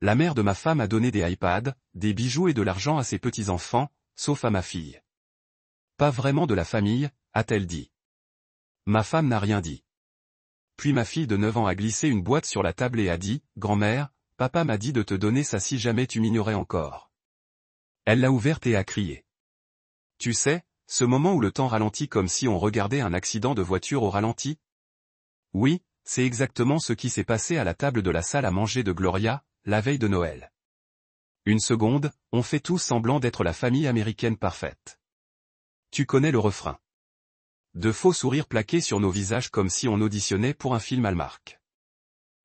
La mère de ma femme a donné des iPads, des bijoux et de l'argent à ses petits-enfants, sauf à ma fille. Pas vraiment de la famille, a-t-elle dit. Ma femme n'a rien dit. Puis ma fille de 9 ans a glissé une boîte sur la table et a dit, « Grand-mère, papa m'a dit de te donner ça si jamais tu m'ignorais encore. » Elle l'a ouverte et a crié. Tu sais, ce moment où le temps ralentit comme si on regardait un accident de voiture au ralenti? Oui, c'est exactement ce qui s'est passé à la table de la salle à manger de Gloria, la veille de Noël. Une seconde, on fait tous semblant d'être la famille américaine parfaite. Tu connais le refrain. De faux sourires plaqués sur nos visages comme si on auditionnait pour un film Hallmark.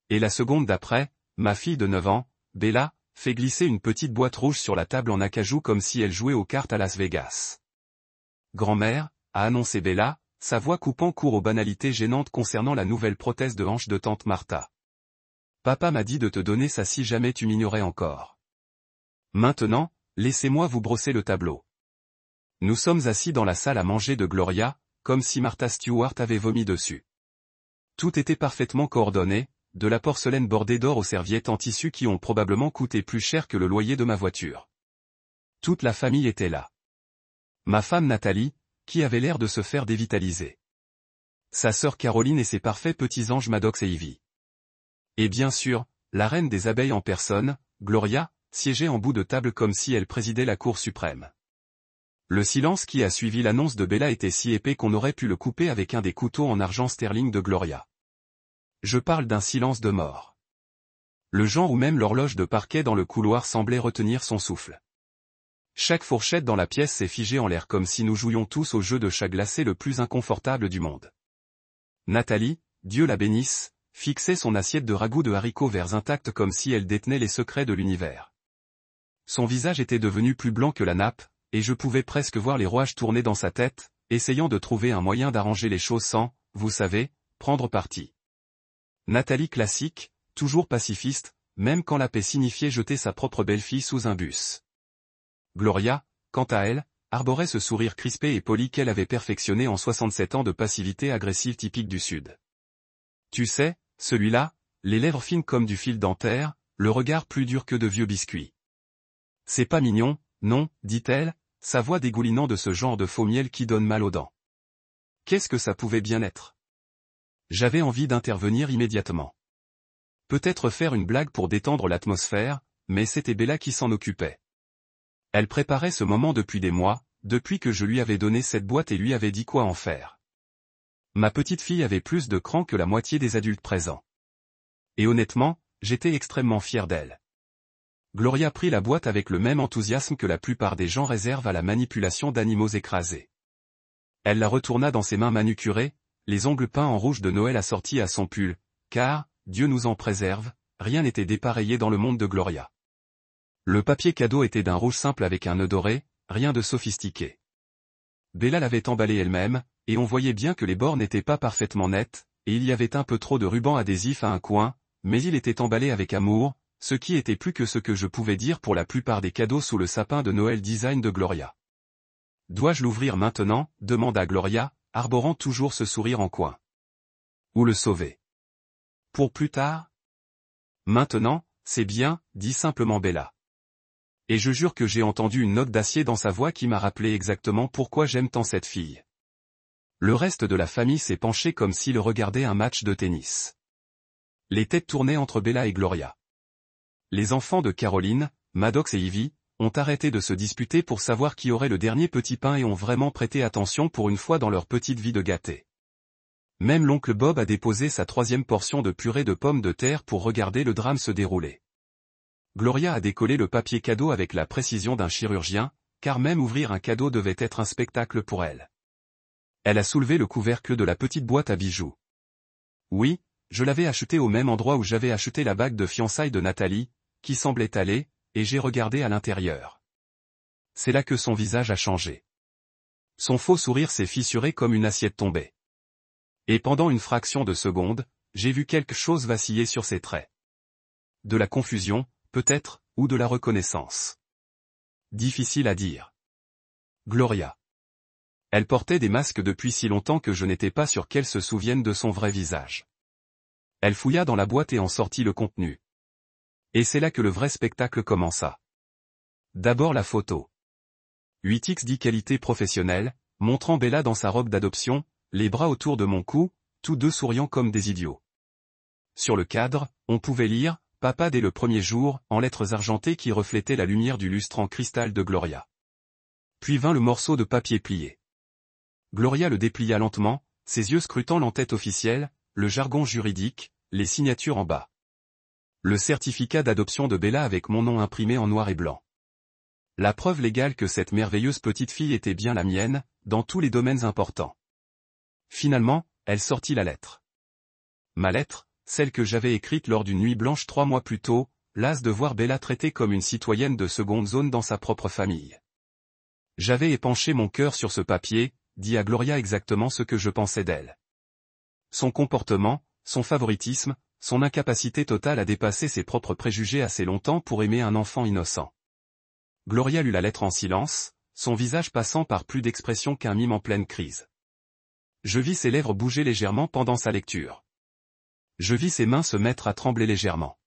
Et la seconde d'après, ma fille de 9 ans, Bella, fait glisser une petite boîte rouge sur la table en acajou comme si elle jouait aux cartes à Las Vegas. Grand-mère, a annoncé Bella, sa voix coupant court aux banalités gênantes concernant la nouvelle prothèse de hanche de tante Martha. Papa m'a dit de te donner ça si jamais tu m'ignorais encore. Maintenant, laissez-moi vous brosser le tableau. Nous sommes assis dans la salle à manger de Gloria, comme si Martha Stewart avait vomi dessus. Tout était parfaitement coordonné, de la porcelaine bordée d'or aux serviettes en tissu qui ont probablement coûté plus cher que le loyer de ma voiture. Toute la famille était là. Ma femme Nathalie, qui avait l'air de se faire dévitaliser. Sa sœur Caroline et ses parfaits petits anges Maddox et Ivy. Et bien sûr, la reine des abeilles en personne, Gloria, siégeait en bout de table comme si elle présidait la Cour suprême. Le silence qui a suivi l'annonce de Bella était si épais qu'on aurait pu le couper avec un des couteaux en argent sterling de Gloria. Je parle d'un silence de mort. Le genre où même l'horloge de parquet dans le couloir semblait retenir son souffle. Chaque fourchette dans la pièce s'est figée en l'air comme si nous jouions tous au jeu de chat glacé le plus inconfortable du monde. Nathalie, Dieu la bénisse, fixait son assiette de ragoût de haricots verts intacts comme si elle détenait les secrets de l'univers. Son visage était devenu plus blanc que la nappe, et je pouvais presque voir les rouages tourner dans sa tête, essayant de trouver un moyen d'arranger les choses sans, vous savez, prendre parti. Nathalie classique, toujours pacifiste, même quand la paix signifiait jeter sa propre belle-fille sous un bus. Gloria, quant à elle, arborait ce sourire crispé et poli qu'elle avait perfectionné en 67 ans de passivité agressive typique du Sud. Tu sais, celui-là, les lèvres fines comme du fil dentaire, le regard plus dur que de vieux biscuits. C'est pas mignon, non, dit-elle, sa voix dégoulinant de ce genre de faux miel qui donne mal aux dents. Qu'est-ce que ça pouvait bien être? J'avais envie d'intervenir immédiatement. Peut-être faire une blague pour détendre l'atmosphère, mais c'était Bella qui s'en occupait. Elle préparait ce moment depuis des mois, depuis que je lui avais donné cette boîte et lui avais dit quoi en faire. Ma petite fille avait plus de cran que la moitié des adultes présents. Et honnêtement, j'étais extrêmement fier d'elle. Gloria prit la boîte avec le même enthousiasme que la plupart des gens réservent à la manipulation d'animaux écrasés. Elle la retourna dans ses mains manucurées, les ongles peints en rouge de Noël assortis à son pull, car, Dieu nous en préserve, rien n'était dépareillé dans le monde de Gloria. Le papier cadeau était d'un rouge simple avec un nœud doré, rien de sophistiqué. Bella l'avait emballé elle-même, et on voyait bien que les bords n'étaient pas parfaitement nets, et il y avait un peu trop de ruban adhésif à un coin, mais il était emballé avec amour, ce qui était plus que ce que je pouvais dire pour la plupart des cadeaux sous le sapin de Noël design de Gloria. Dois-je l'ouvrir maintenant, demanda Gloria, arborant toujours ce sourire en coin. Ou le sauver? Pour plus tard? Maintenant, c'est bien, dit simplement Bella. Et je jure que j'ai entendu une note d'acier dans sa voix qui m'a rappelé exactement pourquoi j'aime tant cette fille. Le reste de la famille s'est penché comme s'il regardait un match de tennis. Les têtes tournaient entre Bella et Gloria. Les enfants de Caroline, Maddox et Ivy, ont arrêté de se disputer pour savoir qui aurait le dernier petit pain et ont vraiment prêté attention pour une fois dans leur petite vie de gâtés. Même l'oncle Bob a déposé sa 3e portion de purée de pommes de terre pour regarder le drame se dérouler. Gloria a décollé le papier cadeau avec la précision d'un chirurgien, car même ouvrir un cadeau devait être un spectacle pour elle. Elle a soulevé le couvercle de la petite boîte à bijoux. Oui, je l'avais acheté au même endroit où j'avais acheté la bague de fiançailles de Nathalie, qui semblait aller, et j'ai regardé à l'intérieur. C'est là que son visage a changé. Son faux sourire s'est fissuré comme une assiette tombée. Et pendant une fraction de seconde, j'ai vu quelque chose vaciller sur ses traits. De la confusion, peut-être, ou de la reconnaissance. Difficile à dire. Gloria. Elle portait des masques depuis si longtemps que je n'étais pas sûr qu'elle se souvienne de son vrai visage. Elle fouilla dans la boîte et en sortit le contenu. Et c'est là que le vrai spectacle commença. D'abord la photo. 8x dit qualité professionnelle, montrant Bella dans sa robe d'adoption, les bras autour de mon cou, tous deux souriant comme des idiots. Sur le cadre, on pouvait lire « Papa dès le premier jour » en lettres argentées qui reflétaient la lumière du lustre en cristal de Gloria. Puis vint le morceau de papier plié. Gloria le déplia lentement, ses yeux scrutant l'entête officielle, le jargon juridique, les signatures en bas. Le certificat d'adoption de Bella avec mon nom imprimé en noir et blanc. La preuve légale que cette merveilleuse petite fille était bien la mienne, dans tous les domaines importants. Finalement, elle sortit la lettre. Ma lettre, celle que j'avais écrite lors d'une nuit blanche 3 mois plus tôt, lasse de voir Bella traitée comme une citoyenne de seconde zone dans sa propre famille. J'avais épanché mon cœur sur ce papier, dit à Gloria exactement ce que je pensais d'elle. Son comportement, son favoritisme, son incapacité totale à dépasser ses propres préjugés assez longtemps pour aimer un enfant innocent. Gloria lut la lettre en silence, son visage passant par plus d'expression qu'un mime en pleine crise. Je vis ses lèvres bouger légèrement pendant sa lecture. Je vis ses mains se mettre à trembler légèrement.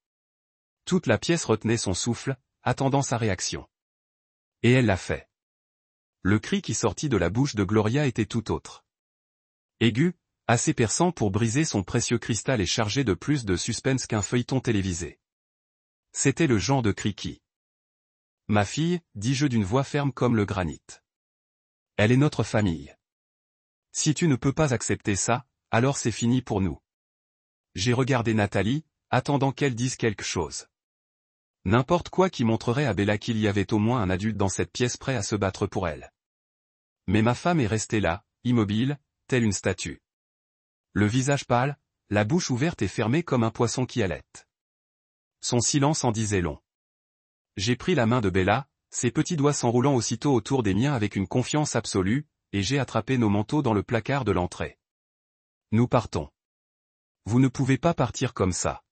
Toute la pièce retenait son souffle, attendant sa réaction. Et elle l'a fait. Le cri qui sortit de la bouche de Gloria était tout autre. Aigu, assez perçant pour briser son précieux cristal et chargé de plus de suspense qu'un feuilleton télévisé. C'était le genre de cri qui. Ma fille, dis-je d'une voix ferme comme le granit. Elle est notre famille. Si tu ne peux pas accepter ça, alors c'est fini pour nous. J'ai regardé Nathalie, attendant qu'elle dise quelque chose. N'importe quoi qui montrerait à Bella qu'il y avait au moins un adulte dans cette pièce prêt à se battre pour elle. Mais ma femme est restée là, immobile, telle une statue. Le visage pâle, la bouche ouverte et fermée comme un poisson qui halète. Son silence en disait long. J'ai pris la main de Bella, ses petits doigts s'enroulant aussitôt autour des miens avec une confiance absolue, et j'ai attrapé nos manteaux dans le placard de l'entrée. Nous partons. Vous ne pouvez pas partir comme ça.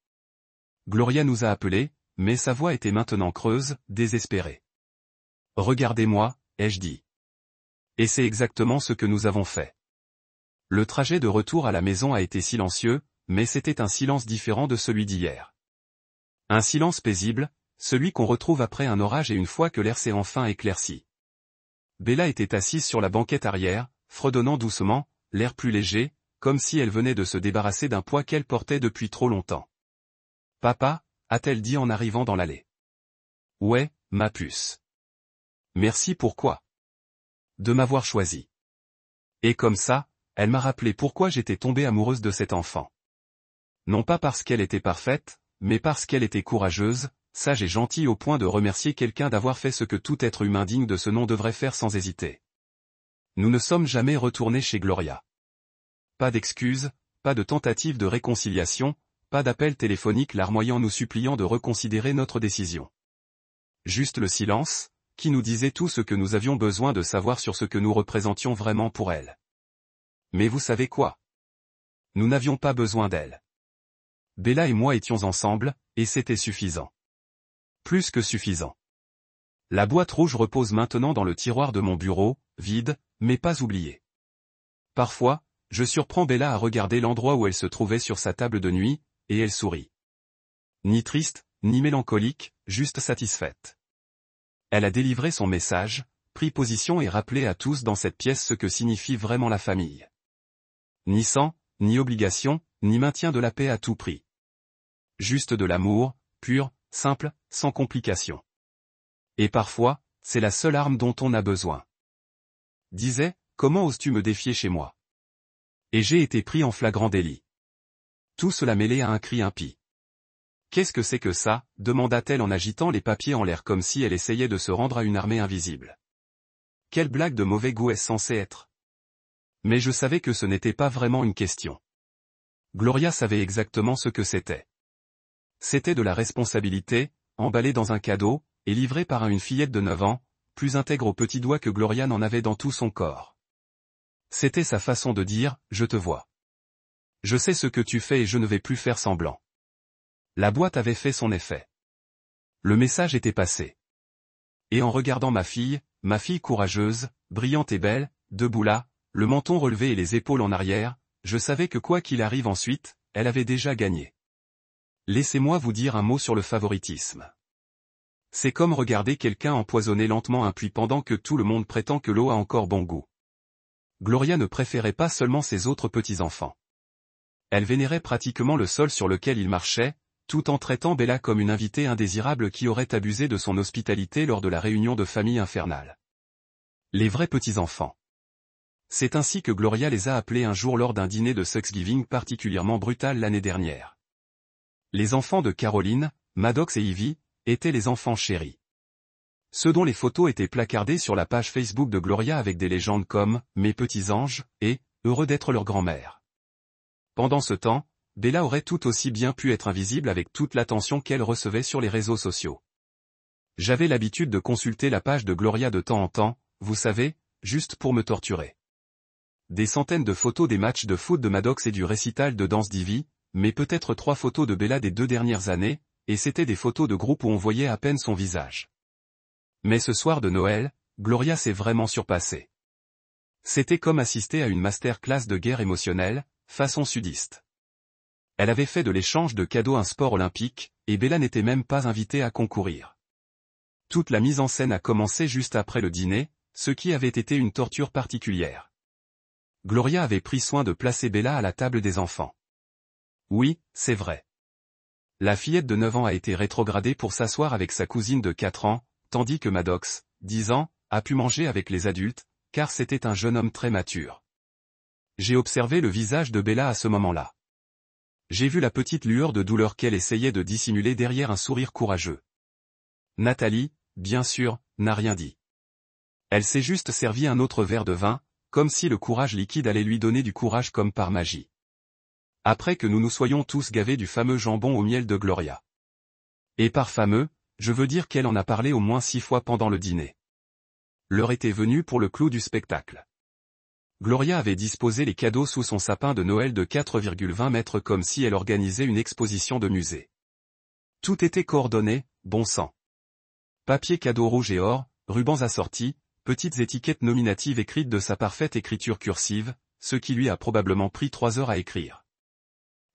Gloria nous a appelés, mais sa voix était maintenant creuse, désespérée. Regardez-moi, ai-je dit. Et c'est exactement ce que nous avons fait. Le trajet de retour à la maison a été silencieux, mais c'était un silence différent de celui d'hier. Un silence paisible, celui qu'on retrouve après un orage et une fois que l'air s'est enfin éclairci. Bella était assise sur la banquette arrière, fredonnant doucement, l'air plus léger, comme si elle venait de se débarrasser d'un poids qu'elle portait depuis trop longtemps. « Papa » a-t-elle dit en arrivant dans l'allée. « Ouais, ma puce. Merci pourquoi. De m'avoir choisi. » Et comme ça, elle m'a rappelé pourquoi j'étais tombée amoureuse de cet enfant. Non pas parce qu'elle était parfaite, mais parce qu'elle était courageuse, sage et gentille au point de remercier quelqu'un d'avoir fait ce que tout être humain digne de ce nom devrait faire sans hésiter. Nous ne sommes jamais retournés chez Gloria. Pas d'excuses, pas de tentative de réconciliation, pas d'appel téléphonique larmoyant nous suppliant de reconsidérer notre décision. Juste le silence, qui nous disait tout ce que nous avions besoin de savoir sur ce que nous représentions vraiment pour elle. Mais vous savez quoi? Nous n'avions pas besoin d'elle. Bella et moi étions ensemble, et c'était suffisant. Plus que suffisant. La boîte rouge repose maintenant dans le tiroir de mon bureau, vide, mais pas oubliée. Parfois, je surprends Bella à regarder l'endroit où elle se trouvait sur sa table de nuit, et elle sourit. Ni triste, ni mélancolique, juste satisfaite. Elle a délivré son message, pris position et rappelé à tous dans cette pièce ce que signifie vraiment la famille. Ni sang, ni obligation, ni maintien de la paix à tout prix. Juste de l'amour, pur, simple, sans complication. Et parfois, c'est la seule arme dont on a besoin. Disait, comment oses-tu me défier chez moi? Et j'ai été pris en flagrant délit. Tout cela mêlé à un cri impie. Qu'est-ce que c'est que ça? Demanda-t-elle en agitant les papiers en l'air comme si elle essayait de se rendre à une armée invisible. Quelle blague de mauvais goût est-ce censé être? Mais je savais que ce n'était pas vraiment une question. Gloria savait exactement ce que c'était. C'était de la responsabilité, emballée dans un cadeau, et livrée par une fillette de 9 ans, plus intègre aux petits doigts que Gloria n'en avait dans tout son corps. C'était sa façon de dire, je te vois. Je sais ce que tu fais et je ne vais plus faire semblant. La boîte avait fait son effet. Le message était passé. Et en regardant ma fille courageuse, brillante et belle, debout là, le menton relevé et les épaules en arrière, je savais que quoi qu'il arrive ensuite, elle avait déjà gagné. Laissez-moi vous dire un mot sur le favoritisme. C'est comme regarder quelqu'un empoisonner lentement un puits pendant que tout le monde prétend que l'eau a encore bon goût. Gloria ne préférait pas seulement ses autres petits-enfants. Elle vénérait pratiquement le sol sur lequel il marchait, tout en traitant Bella comme une invitée indésirable qui aurait abusé de son hospitalité lors de la réunion de famille infernale. Les vrais petits-enfants. C'est ainsi que Gloria les a appelés un jour lors d'un dîner de Thanksgiving particulièrement brutal l'année dernière. Les enfants de Caroline, Maddox et Ivy, étaient les enfants chéris. Ceux dont les photos étaient placardées sur la page Facebook de Gloria avec des légendes comme « Mes petits anges » et « Heureux d'être leur grand-mère ». Pendant ce temps, Bella aurait tout aussi bien pu être invisible avec toute l'attention qu'elle recevait sur les réseaux sociaux. J'avais l'habitude de consulter la page de Gloria de temps en temps, vous savez, juste pour me torturer. Des centaines de photos des matchs de foot de Maddox et du récital de danse d'Ivy, mais peut-être 3 photos de Bella des 2 dernières années, et c'était des photos de groupe où on voyait à peine son visage. Mais ce soir de Noël, Gloria s'est vraiment surpassée. C'était comme assister à une masterclass de guerre émotionnelle, façon sudiste. Elle avait fait de l'échange de cadeaux un sport olympique, et Bella n'était même pas invitée à concourir. Toute la mise en scène a commencé juste après le dîner, ce qui avait été une torture particulière. Gloria avait pris soin de placer Bella à la table des enfants. Oui, c'est vrai. La fillette de 9 ans a été rétrogradée pour s'asseoir avec sa cousine de 4 ans, tandis que Maddox, 10 ans, a pu manger avec les adultes, car c'était un jeune homme très mature. J'ai observé le visage de Bella à ce moment-là. J'ai vu la petite lueur de douleur qu'elle essayait de dissimuler derrière un sourire courageux. Nathalie, bien sûr, n'a rien dit. Elle s'est juste servi un autre verre de vin, comme si le courage liquide allait lui donner du courage comme par magie. Après que nous nous soyons tous gavés du fameux jambon au miel de Gloria. Et par fameux, je veux dire qu'elle en a parlé au moins 6 fois pendant le dîner. L'heure était venue pour le clou du spectacle. Gloria avait disposé les cadeaux sous son sapin de Noël de 4,20 mètres comme si elle organisait une exposition de musée. Tout était coordonné, bon sang. Papier cadeau rouge et or, rubans assortis, petites étiquettes nominatives écrites de sa parfaite écriture cursive, ce qui lui a probablement pris 3 heures à écrire.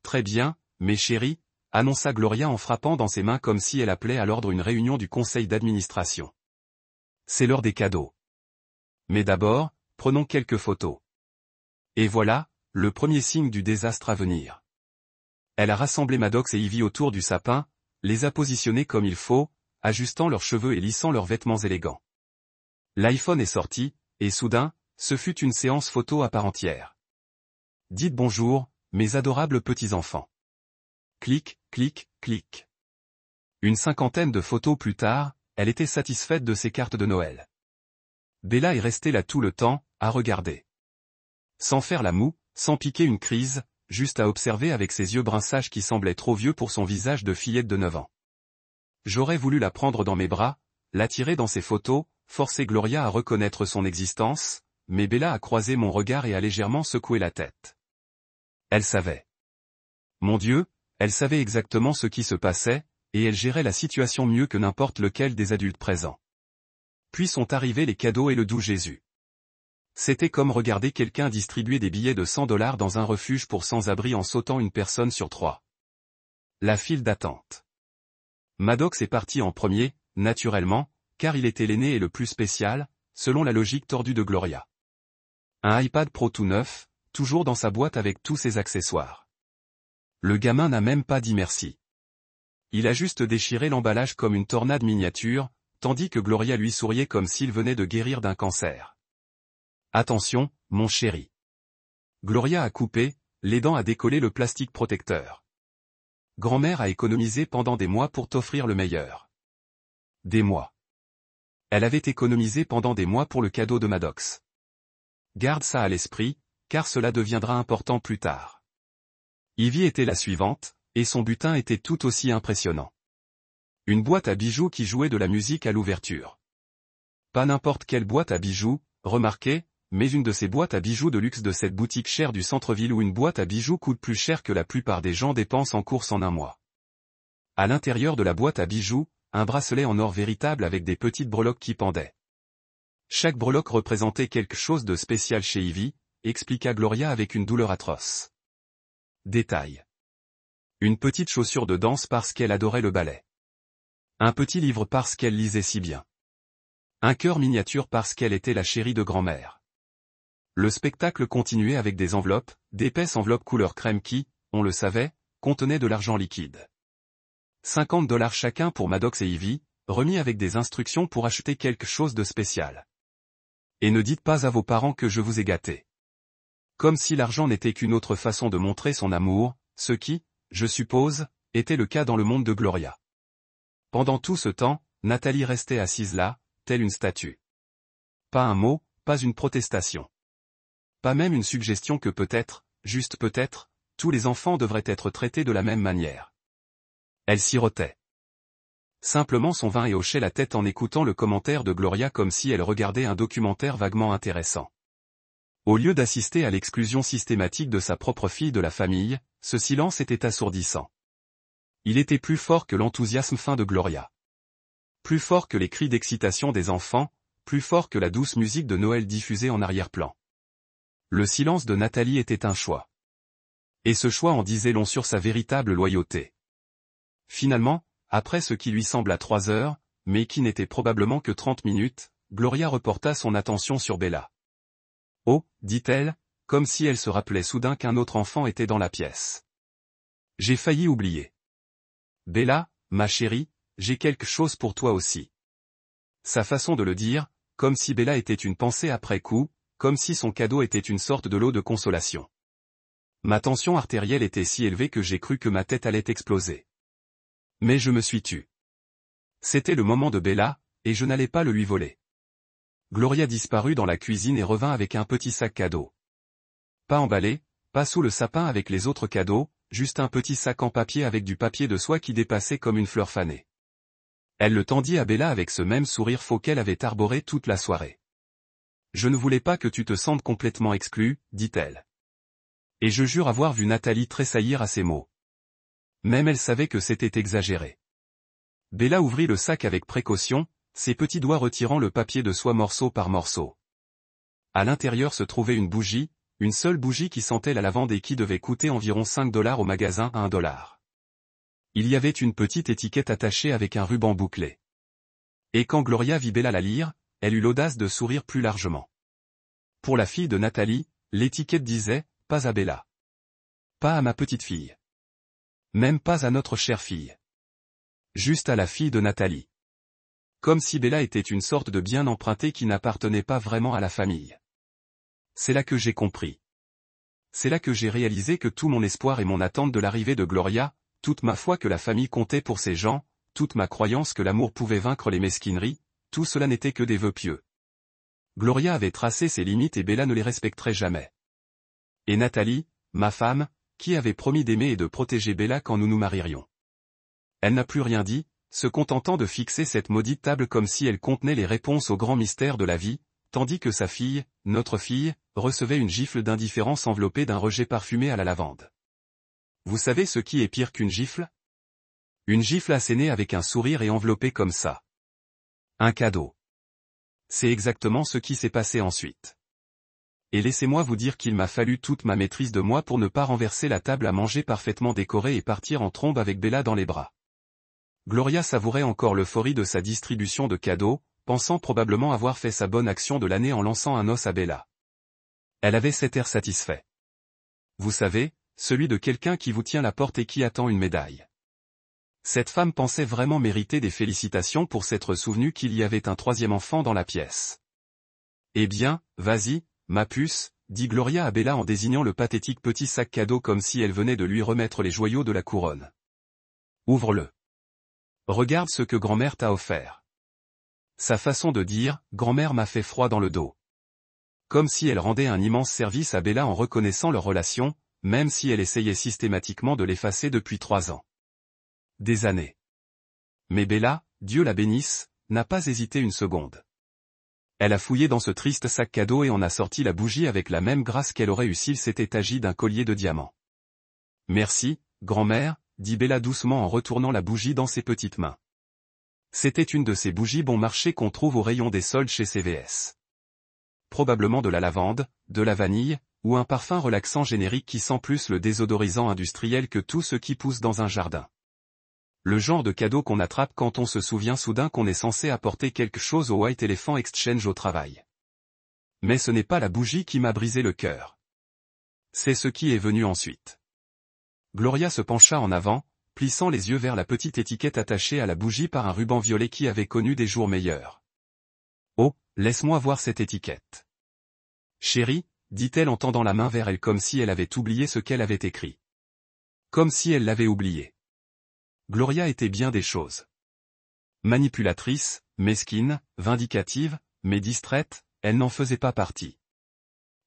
Très bien, mes chéris, annonça Gloria en frappant dans ses mains comme si elle appelait à l'ordre une réunion du conseil d'administration. C'est l'heure des cadeaux. Mais d'abord, prenons quelques photos. Et voilà, le premier signe du désastre à venir. Elle a rassemblé Maddox et Ivy autour du sapin, les a positionnés comme il faut, ajustant leurs cheveux et lissant leurs vêtements élégants. L'iPhone est sorti, et soudain, ce fut une séance photo à part entière. Dites bonjour, mes adorables petits-enfants. Clic, clic, clic. Une 50aine de photos plus tard, elle était satisfaite de ses cartes de Noël. Bella est restée là tout le temps, à regarder. Sans faire la moue, sans piquer une crise, juste à observer avec ses yeux bruns sages qui semblaient trop vieux pour son visage de fillette de 9 ans. J'aurais voulu la prendre dans mes bras, l'attirer dans ses photos, forcer Gloria à reconnaître son existence, mais Bella a croisé mon regard et a légèrement secoué la tête. Elle savait. Mon Dieu, elle savait exactement ce qui se passait, et elle gérait la situation mieux que n'importe lequel des adultes présents. Puis sont arrivés les cadeaux et le doux Jésus. C'était comme regarder quelqu'un distribuer des billets de $100 dans un refuge pour sans-abri en sautant une personne sur 3. La file d'attente. Maddox est parti en premier, naturellement, car il était l'aîné et le plus spécial, selon la logique tordue de Gloria. Un iPad Pro tout neuf, toujours dans sa boîte avec tous ses accessoires. Le gamin n'a même pas dit merci. Il a juste déchiré l'emballage comme une tornade miniature, tandis que Gloria lui souriait comme s'il venait de guérir d'un cancer. Attention, mon chéri. Gloria a coupé, l'aidant à décoller le plastique protecteur. Grand-mère a économisé pendant des mois pour t'offrir le meilleur. Des mois. Elle avait économisé pendant des mois pour le cadeau de Maddox. Garde ça à l'esprit, car cela deviendra important plus tard. Ivy était la suivante, et son butin était tout aussi impressionnant. Une boîte à bijoux qui jouait de la musique à l'ouverture. Pas n'importe quelle boîte à bijoux, remarquez, mais une de ces boîtes à bijoux de luxe de cette boutique chère du centre-ville où une boîte à bijoux coûte plus cher que la plupart des gens dépensent en course en un mois. À l'intérieur de la boîte à bijoux, un bracelet en or véritable avec des petites breloques qui pendaient. Chaque breloque représentait quelque chose de spécial chez Ivy, expliqua Gloria avec une douleur atroce. Détail. Une petite chaussure de danse parce qu'elle adorait le ballet. Un petit livre parce qu'elle lisait si bien. Un cœur miniature parce qu'elle était la chérie de grand-mère. Le spectacle continuait avec des enveloppes, d'épaisses enveloppes couleur crème qui, on le savait, contenaient de l'argent liquide. $50 chacun pour Maddox et Ivy, remis avec des instructions pour acheter quelque chose de spécial. Et ne dites pas à vos parents que je vous ai gâté. Comme si l'argent n'était qu'une autre façon de montrer son amour, ce qui, je suppose, était le cas dans le monde de Gloria. Pendant tout ce temps, Nathalie restait assise là, telle une statue. Pas un mot, pas une protestation. Pas même une suggestion que peut-être, juste peut-être, tous les enfants devraient être traités de la même manière. Elle sirotait simplement son vin et hochait la tête en écoutant le commentaire de Gloria comme si elle regardait un documentaire vaguement intéressant. Au lieu d'assister à l'exclusion systématique de sa propre fille de la famille, ce silence était assourdissant. Il était plus fort que l'enthousiasme fin de Gloria. Plus fort que les cris d'excitation des enfants, plus fort que la douce musique de Noël diffusée en arrière-plan. Le silence de Nathalie était un choix. Et ce choix en disait long sur sa véritable loyauté. Finalement, après ce qui lui sembla 3 heures, mais qui n'était probablement que 30 minutes, Gloria reporta son attention sur Bella. « Oh, dit-elle, comme si elle se rappelait soudain qu'un autre enfant était dans la pièce. J'ai failli oublier. Bella, ma chérie, j'ai quelque chose pour toi aussi. » Sa façon de le dire, comme si Bella était une pensée après coup, comme si son cadeau était une sorte de lot de consolation. Ma tension artérielle était si élevée que j'ai cru que ma tête allait exploser. Mais je me suis tue. C'était le moment de Bella, et je n'allais pas le lui voler. Gloria disparut dans la cuisine et revint avec un petit sac cadeau. Pas emballé, pas sous le sapin avec les autres cadeaux, juste un petit sac en papier avec du papier de soie qui dépassait comme une fleur fanée. Elle le tendit à Bella avec ce même sourire faux qu'elle avait arboré toute la soirée. « Je ne voulais pas que tu te sentes complètement exclue, dit-elle. Et je jure avoir vu Nathalie tressaillir à ces mots. Même elle savait que c'était exagéré. Bella ouvrit le sac avec précaution, ses petits doigts retirant le papier de soie morceau par morceau. À l'intérieur se trouvait une bougie, une seule bougie qui sentait la lavande et qui devait coûter environ $5 au magasin à $1. Il y avait une petite étiquette attachée avec un ruban bouclé. Et quand Gloria vit Bella la lire, elle eut l'audace de sourire plus largement. Pour la fille de Nathalie, l'étiquette disait « Pas à Bella. Pas à ma petite fille. Même pas à notre chère fille. Juste à la fille de Nathalie. » Comme si Bella était une sorte de bien emprunté qui n'appartenait pas vraiment à la famille. C'est là que j'ai compris. C'est là que j'ai réalisé que tout mon espoir et mon attente de l'arrivée de Gloria, toute ma foi que la famille comptait pour ces gens, toute ma croyance que l'amour pouvait vaincre les mesquineries, tout cela n'était que des vœux pieux. Gloria avait tracé ses limites et Bella ne les respecterait jamais. Et Nathalie, ma femme, qui avait promis d'aimer et de protéger Bella quand nous nous marierions. Elle n'a plus rien dit, se contentant de fixer cette maudite table comme si elle contenait les réponses aux grands mystères de la vie, tandis que sa fille, notre fille, recevait une gifle d'indifférence enveloppée d'un rejet parfumé à la lavande. Vous savez ce qui est pire qu'une gifle? Une gifle assénée avec un sourire et enveloppée comme ça. Un cadeau. C'est exactement ce qui s'est passé ensuite. Et laissez-moi vous dire qu'il m'a fallu toute ma maîtrise de moi pour ne pas renverser la table à manger parfaitement décorée et partir en trombe avec Bella dans les bras. Gloria savourait encore l'euphorie de sa distribution de cadeaux, pensant probablement avoir fait sa bonne action de l'année en lançant un os à Bella. Elle avait cet air satisfait. Vous savez, celui de quelqu'un qui vous tient la porte et qui attend une médaille. Cette femme pensait vraiment mériter des félicitations pour s'être souvenue qu'il y avait un 3e enfant dans la pièce. Eh bien, vas-y, ma puce, dit Gloria à Bella en désignant le pathétique petit sac cadeau comme si elle venait de lui remettre les joyaux de la couronne. Ouvre-le. Regarde ce que grand-mère t'a offert. Sa façon de dire, grand-mère m'a fait froid dans le dos. Comme si elle rendait un immense service à Bella en reconnaissant leur relation, même si elle essayait systématiquement de l'effacer depuis 3 ans. Des années. Mais Bella, Dieu la bénisse, n'a pas hésité une seconde. Elle a fouillé dans ce triste sac cadeau et en a sorti la bougie avec la même grâce qu'elle aurait eue s'il s'était agi d'un collier de diamants. Merci, grand-mère, dit Bella doucement en retournant la bougie dans ses petites mains. C'était une de ces bougies bon marché qu'on trouve au rayon des soldes chez CVS. Probablement de la lavande, de la vanille, ou un parfum relaxant générique qui sent plus le désodorisant industriel que tout ce qui pousse dans un jardin. Le genre de cadeau qu'on attrape quand on se souvient soudain qu'on est censé apporter quelque chose au White Elephant Exchange au travail. Mais ce n'est pas la bougie qui m'a brisé le cœur. C'est ce qui est venu ensuite. Gloria se pencha en avant, plissant les yeux vers la petite étiquette attachée à la bougie par un ruban violet qui avait connu des jours meilleurs. « Oh, laisse-moi voir cette étiquette. » « Chérie, » dit-elle en tendant la main vers elle comme si elle avait oublié ce qu'elle avait écrit. Comme si elle l'avait oublié. Gloria était bien des choses. Manipulatrice, mesquine, vindicative, mais distraite, elle n'en faisait pas partie.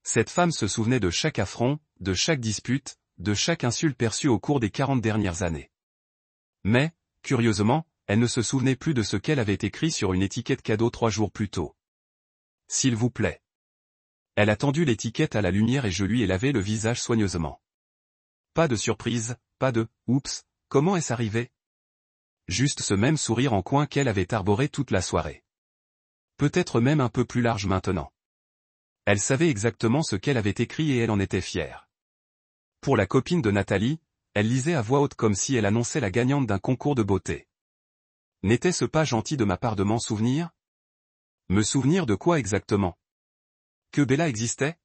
Cette femme se souvenait de chaque affront, de chaque dispute, de chaque insulte perçue au cours des 40 dernières années. Mais, curieusement, elle ne se souvenait plus de ce qu'elle avait écrit sur une étiquette cadeau 3 jours plus tôt. « S'il vous plaît. » Elle a tendu l'étiquette à la lumière et je lui ai lavé le visage soigneusement. Pas de surprise, pas de « oups, comment est-ce arrivé ?» Juste ce même sourire en coin qu'elle avait arboré toute la soirée. Peut-être même un peu plus large maintenant. Elle savait exactement ce qu'elle avait écrit et elle en était fière. Pour la copine de Nathalie, elle lisait à voix haute comme si elle annonçait la gagnante d'un concours de beauté. N'était-ce pas gentil de ma part de m'en souvenir? Me souvenir de quoi exactement? Que Bella existait?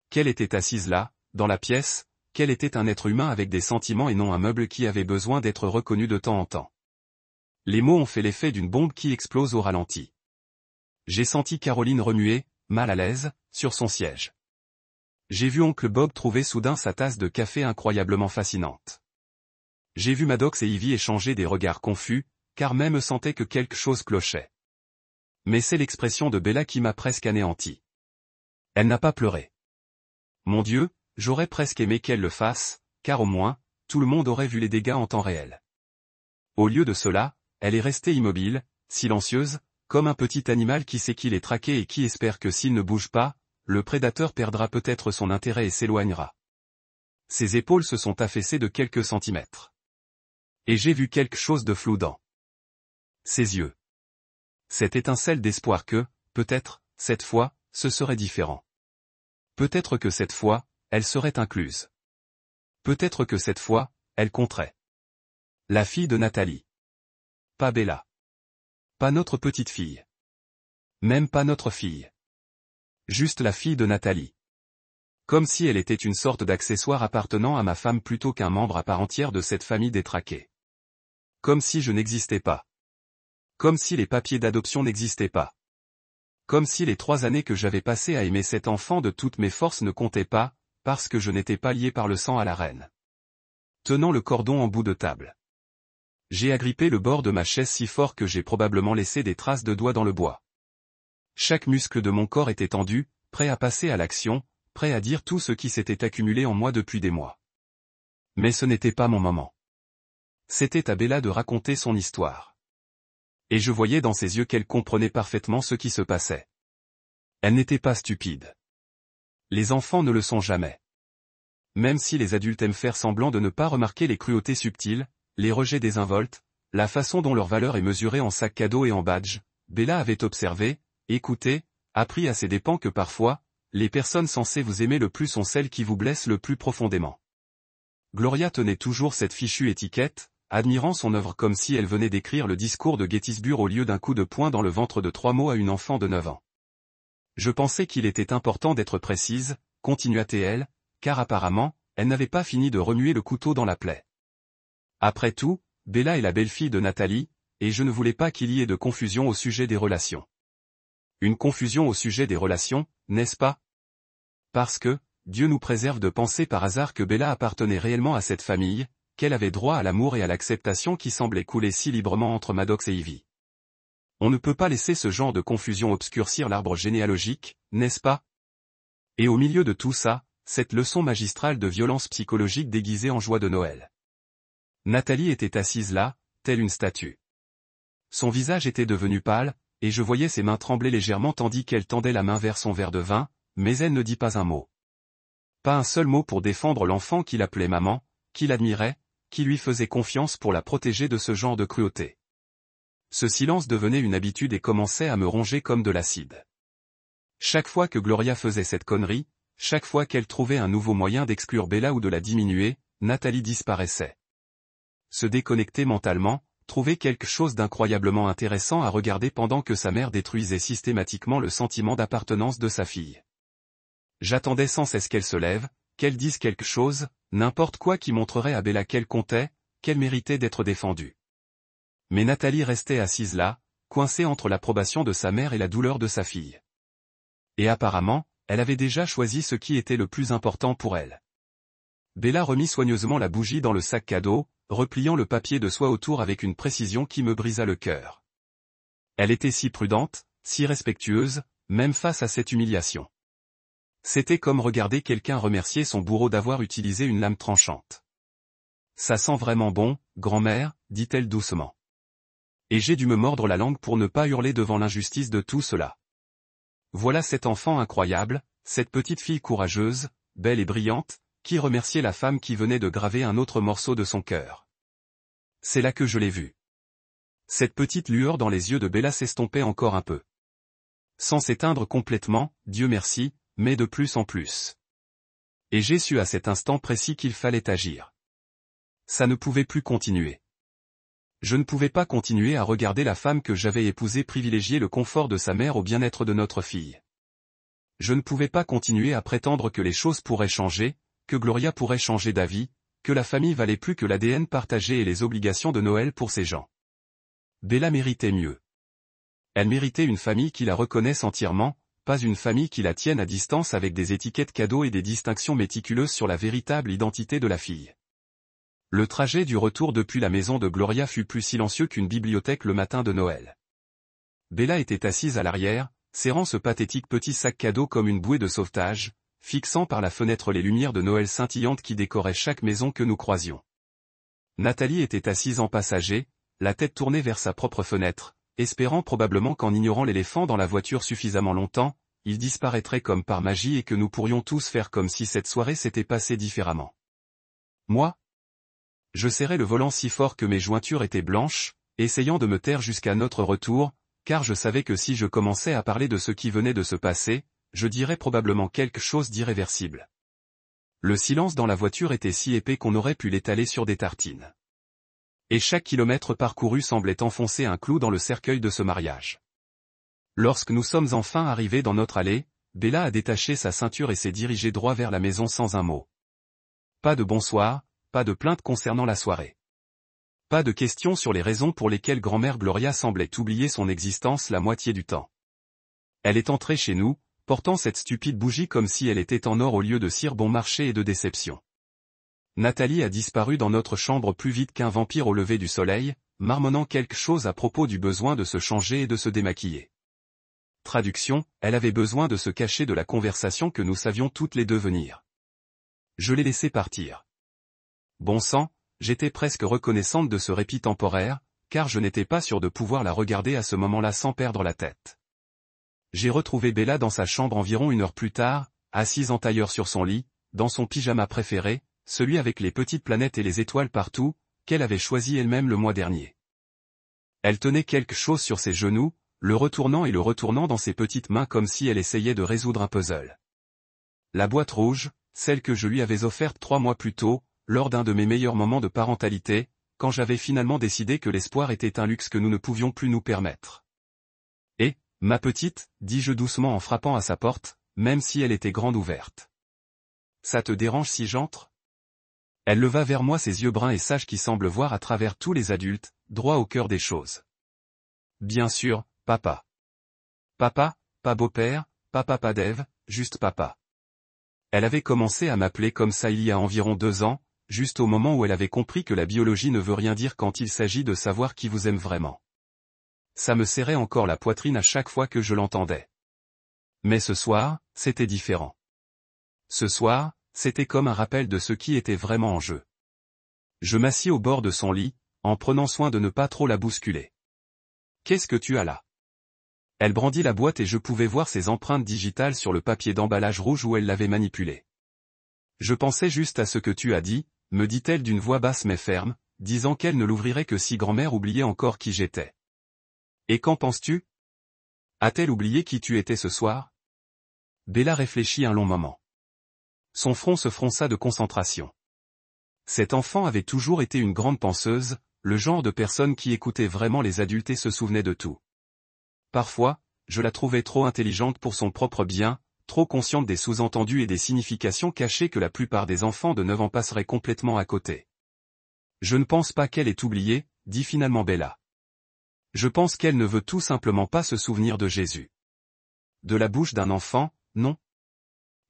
Qu'elle était assise là, dans la pièce, qu'elle était un être humain avec des sentiments et non un meuble qui avait besoin d'être reconnu de temps en temps. Les mots ont fait l'effet d'une bombe qui explose au ralenti. J'ai senti Caroline remuer, mal à l'aise, sur son siège. J'ai vu oncle Bob trouver soudain sa tasse de café incroyablement fascinante. J'ai vu Maddox et Ivy échanger des regards confus, car même sentait que quelque chose clochait. Mais c'est l'expression de Bella qui m'a presque anéanti. Elle n'a pas pleuré. Mon Dieu, j'aurais presque aimé qu'elle le fasse, car au moins, tout le monde aurait vu les dégâts en temps réel. Au lieu de cela, elle est restée immobile, silencieuse, comme un petit animal qui sait qu'il est traqué et qui espère que s'il ne bouge pas, le prédateur perdra peut-être son intérêt et s'éloignera. Ses épaules se sont affaissées de quelques centimètres. Et j'ai vu quelque chose de flou dans ses yeux. Cette étincelle d'espoir que, peut-être, cette fois, ce serait différent. Peut-être que cette fois, elle serait incluse. Peut-être que cette fois, elle compterait. La fille de Nathalie. Pas Bella. Pas notre petite fille. Même pas notre fille. Juste la fille de Nathalie. Comme si elle était une sorte d'accessoire appartenant à ma femme plutôt qu'un membre à part entière de cette famille détraquée. Comme si je n'existais pas. Comme si les papiers d'adoption n'existaient pas. Comme si les 3 années que j'avais passées à aimer cet enfant de toutes mes forces ne comptaient pas, parce que je n'étais pas lié par le sang à la reine. Tenant le cordon en bout de table. J'ai agrippé le bord de ma chaise si fort que j'ai probablement laissé des traces de doigts dans le bois. Chaque muscle de mon corps était tendu, prêt à passer à l'action, prêt à dire tout ce qui s'était accumulé en moi depuis des mois. Mais ce n'était pas mon moment. C'était à Bella de raconter son histoire. Et je voyais dans ses yeux qu'elle comprenait parfaitement ce qui se passait. Elle n'était pas stupide. Les enfants ne le sont jamais. Même si les adultes aiment faire semblant de ne pas remarquer les cruautés subtiles, les rejets désinvoltes, la façon dont leur valeur est mesurée en sacs cadeaux et en badges, Bella avait observé, écouté, appris à ses dépens que parfois, les personnes censées vous aimer le plus sont celles qui vous blessent le plus profondément. Gloria tenait toujours cette fichue étiquette, admirant son œuvre comme si elle venait d'écrire le discours de Gettysburg au lieu d'un coup de poing dans le ventre de 3 mots à une enfant de 9 ans. Je pensais qu'il était important d'être précise, continua-t-elle, car apparemment, elle n'avait pas fini de remuer le couteau dans la plaie. Après tout, Bella est la belle-fille de Nathalie, et je ne voulais pas qu'il y ait de confusion au sujet des relations. Une confusion au sujet des relations, n'est-ce pas? Parce que, Dieu nous préserve de penser par hasard que Bella appartenait réellement à cette famille, qu'elle avait droit à l'amour et à l'acceptation qui semblait couler si librement entre Maddox et Ivy. On ne peut pas laisser ce genre de confusion obscurcir l'arbre généalogique, n'est-ce pas? Et au milieu de tout ça, cette leçon magistrale de violence psychologique déguisée en joie de Noël. Nathalie était assise là, telle une statue. Son visage était devenu pâle, et je voyais ses mains trembler légèrement tandis qu'elle tendait la main vers son verre de vin, mais elle ne dit pas un mot. Pas un seul mot pour défendre l'enfant qui l'appelait maman, qui l'admirait, qui lui faisait confiance pour la protéger de ce genre de cruauté. Ce silence devenait une habitude et commençait à me ronger comme de l'acide. Chaque fois que Gloria faisait cette connerie, chaque fois qu'elle trouvait un nouveau moyen d'exclure Bella ou de la diminuer, Nathalie disparaissait. Se déconnecter mentalement, trouver quelque chose d'incroyablement intéressant à regarder pendant que sa mère détruisait systématiquement le sentiment d'appartenance de sa fille. J'attendais sans cesse qu'elle se lève, qu'elle dise quelque chose, n'importe quoi qui montrerait à Bella qu'elle comptait, qu'elle méritait d'être défendue. Mais Nathalie restait assise là, coincée entre l'approbation de sa mère et la douleur de sa fille. Et apparemment, elle avait déjà choisi ce qui était le plus important pour elle. Bella remit soigneusement la bougie dans le sac cadeau, repliant le papier de soie autour avec une précision qui me brisa le cœur. Elle était si prudente, si respectueuse, même face à cette humiliation. C'était comme regarder quelqu'un remercier son bourreau d'avoir utilisé une lame tranchante. « Ça sent vraiment bon, grand-mère », dit-elle doucement. Et j'ai dû me mordre la langue pour ne pas hurler devant l'injustice de tout cela. Voilà cet enfant incroyable, cette petite fille courageuse, belle et brillante, qui remerciait la femme qui venait de graver un autre morceau de son cœur. C'est là que je l'ai vue. Cette petite lueur dans les yeux de Bella s'estompait encore un peu. Sans s'éteindre complètement, Dieu merci, mais de plus en plus. Et j'ai su à cet instant précis qu'il fallait agir. Ça ne pouvait plus continuer. Je ne pouvais pas continuer à regarder la femme que j'avais épousée privilégier le confort de sa mère au bien-être de notre fille. Je ne pouvais pas continuer à prétendre que les choses pourraient changer, que Gloria pourrait changer d'avis, que la famille valait plus que l'ADN partagé et les obligations de Noël pour ces gens. Bella méritait mieux. Elle méritait une famille qui la reconnaisse entièrement, pas une famille qui la tienne à distance avec des étiquettes cadeaux et des distinctions méticuleuses sur la véritable identité de la fille. Le trajet du retour depuis la maison de Gloria fut plus silencieux qu'une bibliothèque le matin de Noël. Bella était assise à l'arrière, serrant ce pathétique petit sac cadeau comme une bouée de sauvetage, fixant par la fenêtre les lumières de Noël scintillantes qui décoraient chaque maison que nous croisions. Nathalie était assise en passager, la tête tournée vers sa propre fenêtre, espérant probablement qu'en ignorant l'éléphant dans la voiture suffisamment longtemps, il disparaîtrait comme par magie et que nous pourrions tous faire comme si cette soirée s'était passée différemment. Moi, je serrais le volant si fort que mes jointures étaient blanches, essayant de me taire jusqu'à notre retour, car je savais que si je commençais à parler de ce qui venait de se passer, je dirais probablement quelque chose d'irréversible. Le silence dans la voiture était si épais qu'on aurait pu l'étaler sur des tartines. Et chaque kilomètre parcouru semblait enfoncer un clou dans le cercueil de ce mariage. Lorsque nous sommes enfin arrivés dans notre allée, Bella a détaché sa ceinture et s'est dirigée droit vers la maison sans un mot. Pas de bonsoir, pas de plainte concernant la soirée. Pas de questions sur les raisons pour lesquelles grand-mère Gloria semblait oublier son existence la moitié du temps. Elle est entrée chez nous, portant cette stupide bougie comme si elle était en or au lieu de cire bon marché et de déception. Nathalie a disparu dans notre chambre plus vite qu'un vampire au lever du soleil, marmonnant quelque chose à propos du besoin de se changer et de se démaquiller. Traduction, elle avait besoin de se cacher de la conversation que nous savions toutes les deux venir. Je l'ai laissée partir. Bon sang, j'étais presque reconnaissante de ce répit temporaire, car je n'étais pas sûre de pouvoir la regarder à ce moment-là sans perdre la tête. J'ai retrouvé Bella dans sa chambre environ une heure plus tard, assise en tailleur sur son lit, dans son pyjama préféré, celui avec les petites planètes et les étoiles partout, qu'elle avait choisi elle-même le mois dernier. Elle tenait quelque chose sur ses genoux, le retournant et le retournant dans ses petites mains comme si elle essayait de résoudre un puzzle. La boîte rouge, celle que je lui avais offerte 3 mois plus tôt, lors d'un de mes meilleurs moments de parentalité, quand j'avais finalement décidé que l'espoir était un luxe que nous ne pouvions plus nous permettre. Et, ma petite, dis-je doucement en frappant à sa porte, même si elle était grande ouverte. Ça te dérange si j'entre ? Elle leva vers moi ses yeux bruns et sages qui semblent voir à travers tous les adultes, droit au cœur des choses. Bien sûr, papa. Papa, pas beau-père, pas papa d'Ève, juste papa. Elle avait commencé à m'appeler comme ça il y a environ 2 ans, juste au moment où elle avait compris que la biologie ne veut rien dire quand il s'agit de savoir qui vous aime vraiment. Ça me serrait encore la poitrine à chaque fois que je l'entendais. Mais ce soir, c'était différent. Ce soir, c'était comme un rappel de ce qui était vraiment en jeu. Je m'assis au bord de son lit, en prenant soin de ne pas trop la bousculer. « Qu'est-ce que tu as là ?» Elle brandit la boîte et je pouvais voir ses empreintes digitales sur le papier d'emballage rouge où elle l'avait manipulé. « Je pensais juste à ce que tu as dit, » me dit-elle d'une voix basse mais ferme, disant qu'elle ne l'ouvrirait que si grand-mère oubliait encore qui j'étais. « Et qu'en penses-tu ? A-t-elle oublié qui tu étais ce soir ?» Bella réfléchit un long moment. Son front se fronça de concentration. Cet enfant avait toujours été une grande penseuse, le genre de personne qui écoutait vraiment les adultes et se souvenait de tout. Parfois, je la trouvais trop intelligente pour son propre bien, trop consciente des sous-entendus et des significations cachées que la plupart des enfants de 9 ans passeraient complètement à côté. Je ne pense pas qu'elle ait oublié, dit finalement Bella. Je pense qu'elle ne veut tout simplement pas se souvenir de Jésus. De la bouche d'un enfant, non.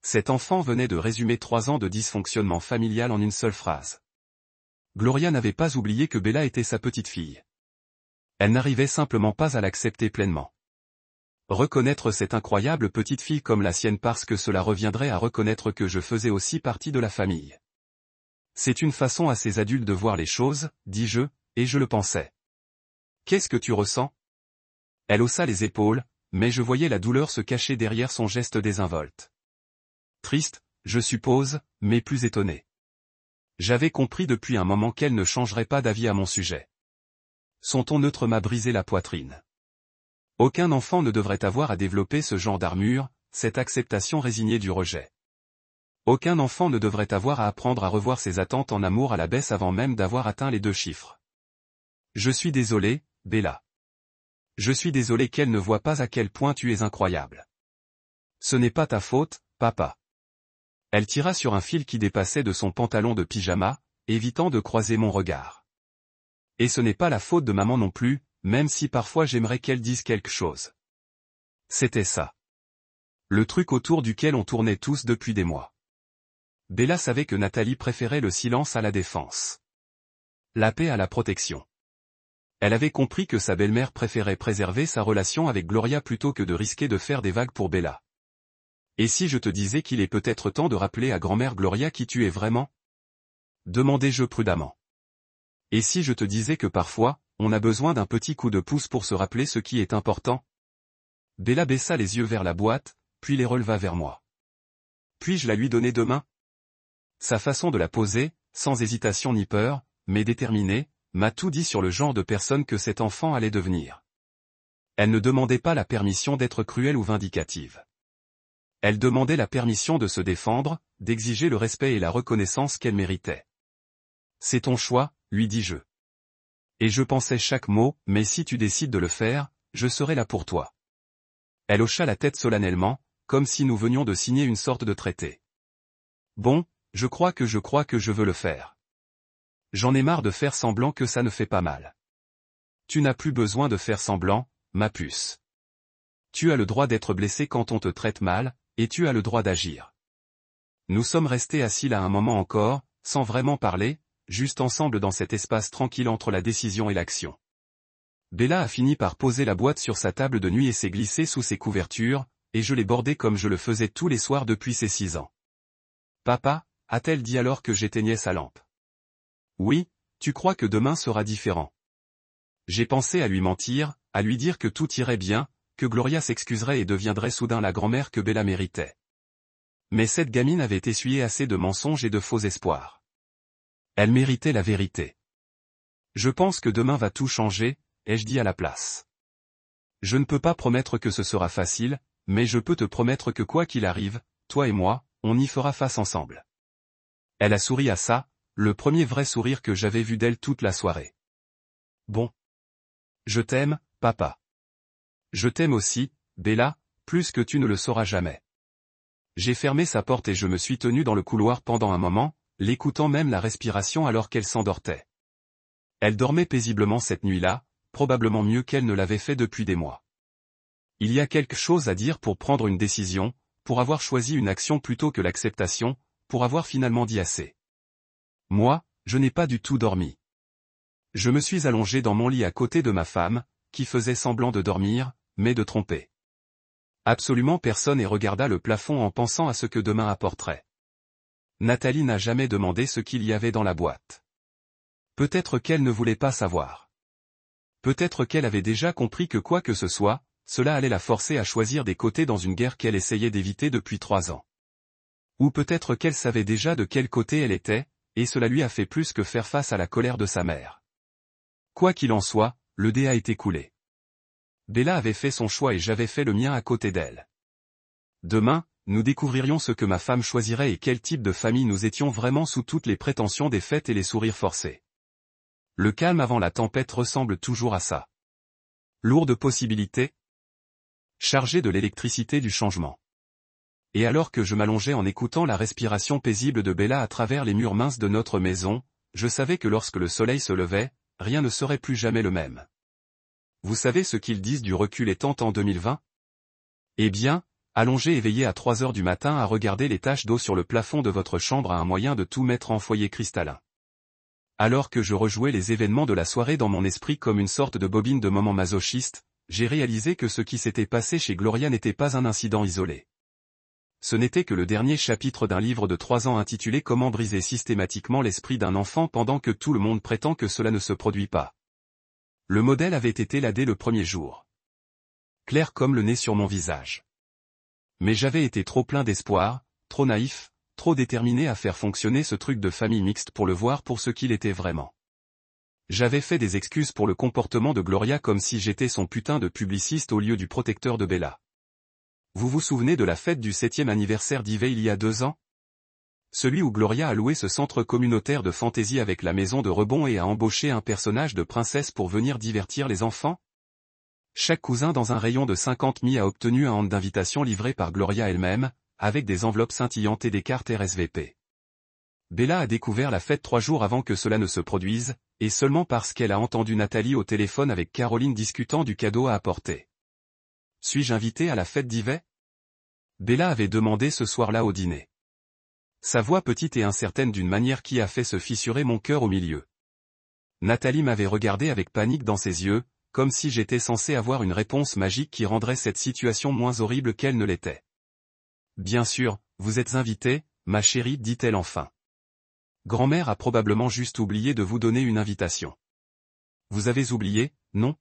Cet enfant venait de résumer 3 ans de dysfonctionnement familial en une seule phrase. Gloria n'avait pas oublié que Bella était sa petite fille. Elle n'arrivait simplement pas à l'accepter pleinement. Reconnaître cette incroyable petite fille comme la sienne parce que cela reviendrait à reconnaître que je faisais aussi partie de la famille. C'est une façon à ces adultes de voir les choses, dis-je, et je le pensais. Qu'est-ce que tu ressens? Elle haussa les épaules, mais je voyais la douleur se cacher derrière son geste désinvolte. Triste, je suppose, mais plus étonné. J'avais compris depuis un moment qu'elle ne changerait pas d'avis à mon sujet. Son ton neutre m'a brisé la poitrine. Aucun enfant ne devrait avoir à développer ce genre d'armure, cette acceptation résignée du rejet. Aucun enfant ne devrait avoir à apprendre à revoir ses attentes en amour à la baisse avant même d'avoir atteint les 2 chiffres. Je suis désolé, Bella. Je suis désolé qu'elle ne voit pas à quel point tu es incroyable. Ce n'est pas ta faute, papa. Elle tira sur un fil qui dépassait de son pantalon de pyjama, évitant de croiser mon regard. Et ce n'est pas la faute de maman non plus, même si parfois j'aimerais qu'elle dise quelque chose. C'était ça. Le truc autour duquel on tournait tous depuis des mois. Bella savait que Nathalie préférait le silence à la défense. La paix à la protection. Elle avait compris que sa belle-mère préférait préserver sa relation avec Gloria plutôt que de risquer de faire des vagues pour Bella. Et si je te disais qu'il est peut-être temps de rappeler à grand-mère Gloria qui tu es vraiment? Demandai-je prudemment. Et si je te disais que parfois, on a besoin d'un petit coup de pouce pour se rappeler ce qui est important? Bella baissa les yeux vers la boîte, puis les releva vers moi. Puis-je la lui donner demain? Sa façon de la poser, sans hésitation ni peur, mais déterminée, m'a tout dit sur le genre de personne que cet enfant allait devenir. Elle ne demandait pas la permission d'être cruelle ou vindicative. Elle demandait la permission de se défendre, d'exiger le respect et la reconnaissance qu'elle méritait. C'est ton choix, lui dis-je. Et je pensais chaque mot, mais si tu décides de le faire, je serai là pour toi. Elle hocha la tête solennellement, comme si nous venions de signer une sorte de traité. Bon, je crois que je veux le faire. J'en ai marre de faire semblant que ça ne fait pas mal. Tu n'as plus besoin de faire semblant, ma puce. Tu as le droit d'être blessé quand on te traite mal, et tu as le droit d'agir. Nous sommes restés assis là un moment encore, sans vraiment parler, juste ensemble dans cet espace tranquille entre la décision et l'action. Bella a fini par poser la boîte sur sa table de nuit et s'est glissée sous ses couvertures, et je l'ai bordée comme je le faisais tous les soirs depuis ses 6 ans. Papa, a-t-elle dit alors que j'éteignais sa lampe. Oui, tu crois que demain sera différent. J'ai pensé à lui mentir, à lui dire que tout irait bien, que Gloria s'excuserait et deviendrait soudain la grand-mère que Bella méritait. Mais cette gamine avait essuyé assez de mensonges et de faux espoirs. Elle méritait la vérité. Je pense que demain va tout changer, ai-je dit à la place. Je ne peux pas promettre que ce sera facile, mais je peux te promettre que quoi qu'il arrive, toi et moi, on y fera face ensemble. Elle a souri à ça, le premier vrai sourire que j'avais vu d'elle toute la soirée. Bon. Je t'aime, papa. Je t'aime aussi, Bella, plus que tu ne le sauras jamais. J'ai fermé sa porte et je me suis tenu dans le couloir pendant un moment, l'écoutant même la respiration alors qu'elle s'endortait. Elle dormait paisiblement cette nuit-là, probablement mieux qu'elle ne l'avait fait depuis des mois. Il y a quelque chose à dire pour prendre une décision, pour avoir choisi une action plutôt que l'acceptation, pour avoir finalement dit assez. Moi, je n'ai pas du tout dormi. Je me suis allongé dans mon lit à côté de ma femme, qui faisait semblant de dormir, mais de tromper. Absolument personne et regarda le plafond en pensant à ce que demain apporterait. Nathalie n'a jamais demandé ce qu'il y avait dans la boîte. Peut-être qu'elle ne voulait pas savoir. Peut-être qu'elle avait déjà compris que quoi que ce soit, cela allait la forcer à choisir des côtés dans une guerre qu'elle essayait d'éviter depuis 3 ans. Ou peut-être qu'elle savait déjà de quel côté elle était, et cela lui a fait plus que faire face à la colère de sa mère. Quoi qu'il en soit, le dé a été coulé. Bella avait fait son choix et j'avais fait le mien à côté d'elle. Demain, nous découvririons ce que ma femme choisirait et quel type de famille nous étions vraiment sous toutes les prétentions des fêtes et les sourires forcés. Le calme avant la tempête ressemble toujours à ça. Lourd de possibilités, chargé de l'électricité du changement. Et alors que je m'allongeais en écoutant la respiration paisible de Bella à travers les murs minces de notre maison, je savais que lorsque le soleil se levait, rien ne serait plus jamais le même. Vous savez ce qu'ils disent du recul étant en 2020 ? Eh bien, allongé éveillé à 3 heures du matin à regarder les taches d'eau sur le plafond de votre chambre a un moyen de tout mettre en foyer cristallin. Alors que je rejouais les événements de la soirée dans mon esprit comme une sorte de bobine de moments masochistes, j'ai réalisé que ce qui s'était passé chez Gloria n'était pas un incident isolé. Ce n'était que le dernier chapitre d'un livre de 3 ans intitulé Comment briser systématiquement l'esprit d'un enfant pendant que tout le monde prétend que cela ne se produit pas. Le modèle avait été là dès le premier jour. Clair comme le nez sur mon visage. Mais j'avais été trop plein d'espoir, trop naïf, trop déterminé à faire fonctionner ce truc de famille mixte pour le voir pour ce qu'il était vraiment. J'avais fait des excuses pour le comportement de Gloria comme si j'étais son putain de publiciste au lieu du protecteur de Bella. Vous vous souvenez de la fête du 7e anniversaire d'Ivey il y a 2 ans ? Celui où Gloria a loué ce centre communautaire de fantaisie avec la maison de rebond et a embauché un personnage de princesse pour venir divertir les enfants ? Chaque cousin dans un rayon de 50 mi a obtenu un hand d'invitation livré par Gloria elle-même, avec des enveloppes scintillantes et des cartes RSVP. Bella a découvert la fête 3 jours avant que cela ne se produise, et seulement parce qu'elle a entendu Nathalie au téléphone avec Caroline discutant du cadeau à apporter. Suis-je invité à la fête d'Ivey ? Bella avait demandé ce soir-là au dîner. Sa voix petite et incertaine d'une manière qui a fait se fissurer mon cœur au milieu. Nathalie m'avait regardé avec panique dans ses yeux, comme si j'étais censé avoir une réponse magique qui rendrait cette situation moins horrible qu'elle ne l'était. Bien sûr, vous êtes invité, ma chérie, dit-elle enfin. Grand-mère a probablement juste oublié de vous donner une invitation. Vous avez oublié, non ?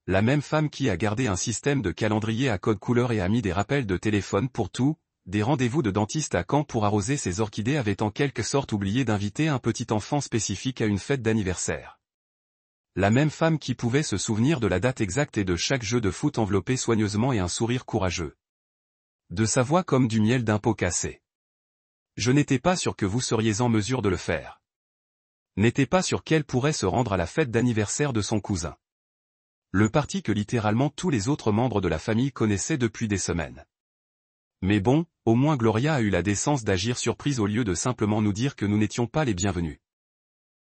La même femme qui a gardé un système de calendrier à code couleur et a mis des rappels de téléphone pour tout, des rendez-vous de dentiste à Caen pour arroser ses orchidées avait en quelque sorte oublié d'inviter un petit enfant spécifique à une fête d'anniversaire. La même femme qui pouvait se souvenir de la date exacte et de chaque jeu de foot enveloppé soigneusement et un sourire courageux. De sa voix comme du miel d'un pot cassé. Je n'étais pas sûr que vous seriez en mesure de le faire. N'était pas sûr qu'elle pourrait se rendre à la fête d'anniversaire de son cousin. Le parti que littéralement tous les autres membres de la famille connaissaient depuis des semaines. Mais bon, au moins Gloria a eu la décence d'agir surprise au lieu de simplement nous dire que nous n'étions pas les bienvenus.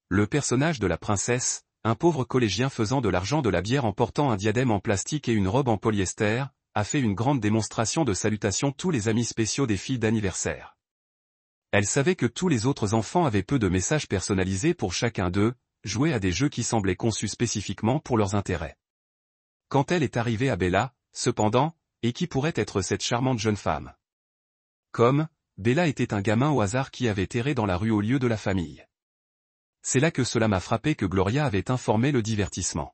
Le personnage de la princesse, un pauvre collégien faisant de l'argent de la bière en portant un diadème en plastique et une robe en polyester, a fait une grande démonstration de salutation tous les amis spéciaux des filles d'anniversaire. Elle savait que tous les autres enfants avaient peu de messages personnalisés pour chacun d'eux, jouaient à des jeux qui semblaient conçus spécifiquement pour leurs intérêts. Quand elle est arrivée à Bella, cependant, et qui pourrait être cette charmante jeune femme ? Comme, Bella était un gamin au hasard qui avait erré dans la rue au lieu de la famille. C'est là que cela m'a frappé que Gloria avait informé le divertissement.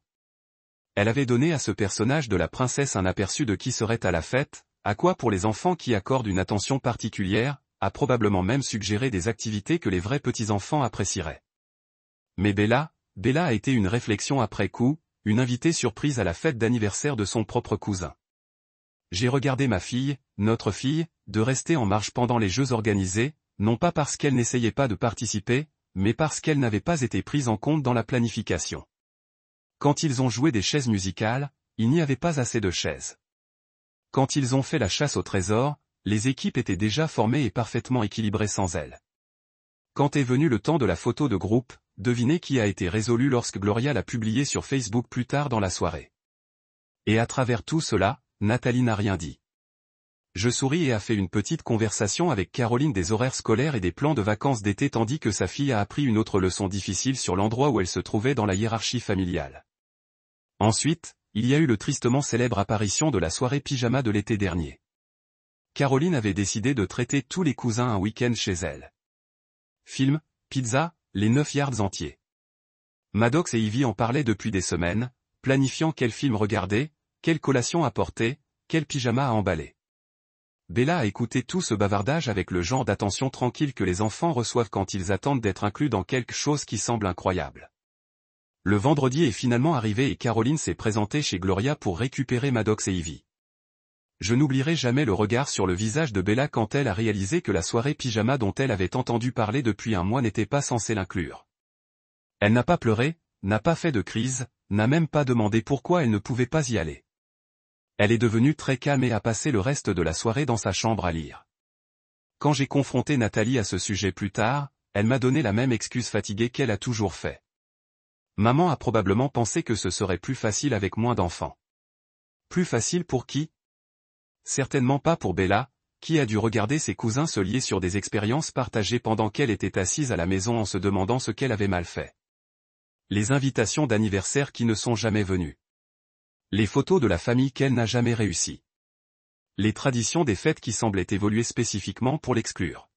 Elle avait donné à ce personnage de la princesse un aperçu de qui serait à la fête, à quoi pour les enfants qui accordent une attention particulière, a probablement même suggéré des activités que les vrais petits-enfants apprécieraient. Mais Bella a été une réflexion après coup, une invitée surprise à la fête d'anniversaire de son propre cousin. J'ai regardé ma fille, notre fille, de rester en marche pendant les jeux organisés, non pas parce qu'elle n'essayait pas de participer, mais parce qu'elle n'avait pas été prise en compte dans la planification. Quand ils ont joué des chaises musicales, il n'y avait pas assez de chaises. Quand ils ont fait la chasse au trésor, les équipes étaient déjà formées et parfaitement équilibrées sans elles. Quand est venu le temps de la photo de groupe, devinez qui a été résolu lorsque Gloria l'a publié sur Facebook plus tard dans la soirée. Et à travers tout cela, Nathalie n'a rien dit. Je souris et a fait une petite conversation avec Caroline des horaires scolaires et des plans de vacances d'été tandis que sa fille a appris une autre leçon difficile sur l'endroit où elle se trouvait dans la hiérarchie familiale. Ensuite, il y a eu le tristement célèbre apparition de la soirée pyjama de l'été dernier. Caroline avait décidé de traiter tous les cousins un week-end chez elle. Film, pizza, les 9 yards entiers. Maddox et Ivy en parlaient depuis des semaines, planifiant quel film regarder, quelle collation apporter, quel pyjama à emballer. Bella a écouté tout ce bavardage avec le genre d'attention tranquille que les enfants reçoivent quand ils attendent d'être inclus dans quelque chose qui semble incroyable. Le vendredi est finalement arrivé et Caroline s'est présentée chez Gloria pour récupérer Maddox et Ivy. Je n'oublierai jamais le regard sur le visage de Bella quand elle a réalisé que la soirée pyjama dont elle avait entendu parler depuis un mois n'était pas censée l'inclure. Elle n'a pas pleuré, n'a pas fait de crise, n'a même pas demandé pourquoi elle ne pouvait pas y aller. Elle est devenue très calme et a passé le reste de la soirée dans sa chambre à lire. Quand j'ai confronté Nathalie à ce sujet plus tard, elle m'a donné la même excuse fatiguée qu'elle a toujours fait. Maman a probablement pensé que ce serait plus facile avec moins d'enfants. Plus facile pour qui? Certainement pas pour Bella, qui a dû regarder ses cousins se lier sur des expériences partagées pendant qu'elle était assise à la maison en se demandant ce qu'elle avait mal fait. Les invitations d'anniversaire qui ne sont jamais venues. Les photos de la famille qu'elle n'a jamais réussi. Les traditions des fêtes qui semblaient évoluer spécifiquement pour l'exclure.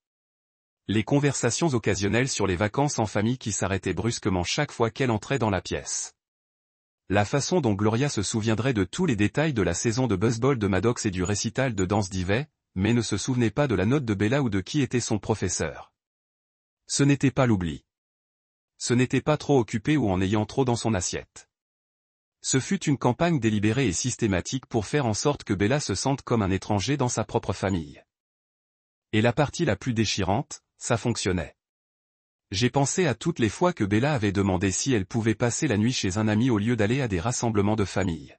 Les conversations occasionnelles sur les vacances en famille qui s'arrêtaient brusquement chaque fois qu'elle entrait dans la pièce. La façon dont Gloria se souviendrait de tous les détails de la saison de baseball de Maddox et du récital de danse d'Ivey, mais ne se souvenait pas de la note de Bella ou de qui était son professeur. Ce n'était pas l'oubli. Ce n'était pas trop occupé ou en ayant trop dans son assiette. Ce fut une campagne délibérée et systématique pour faire en sorte que Bella se sente comme un étranger dans sa propre famille. Et la partie la plus déchirante, ça fonctionnait. J'ai pensé à toutes les fois que Bella avait demandé si elle pouvait passer la nuit chez un ami au lieu d'aller à des rassemblements de famille.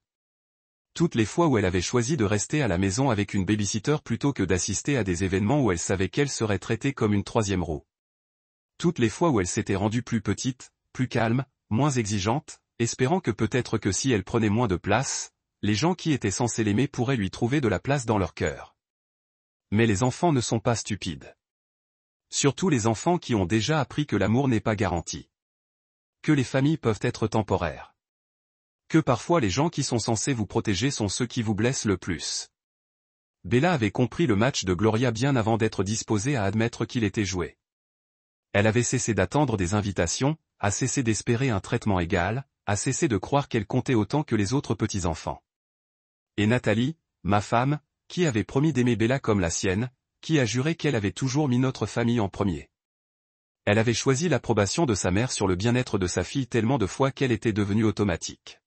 Toutes les fois où elle avait choisi de rester à la maison avec une babysitter plutôt que d'assister à des événements où elle savait qu'elle serait traitée comme une troisième roue. Toutes les fois où elle s'était rendue plus petite, plus calme, moins exigeante, espérant que peut-être que si elle prenait moins de place, les gens qui étaient censés l'aimer pourraient lui trouver de la place dans leur cœur. Mais les enfants ne sont pas stupides. Surtout les enfants qui ont déjà appris que l'amour n'est pas garanti. Que les familles peuvent être temporaires. Que parfois les gens qui sont censés vous protéger sont ceux qui vous blessent le plus. Bella avait compris le match de Gloria bien avant d'être disposée à admettre qu'il était joué. Elle avait cessé d'attendre des invitations, a cessé d'espérer un traitement égal, a cessé de croire qu'elle comptait autant que les autres petits-enfants. Et Nathalie, ma femme, qui avait promis d'aimer Bella comme la sienne, qui a juré qu'elle avait toujours mis notre famille en premier. Elle avait choisi l'approbation de sa mère sur le bien-être de sa fille tellement de fois qu'elle était devenue automatique.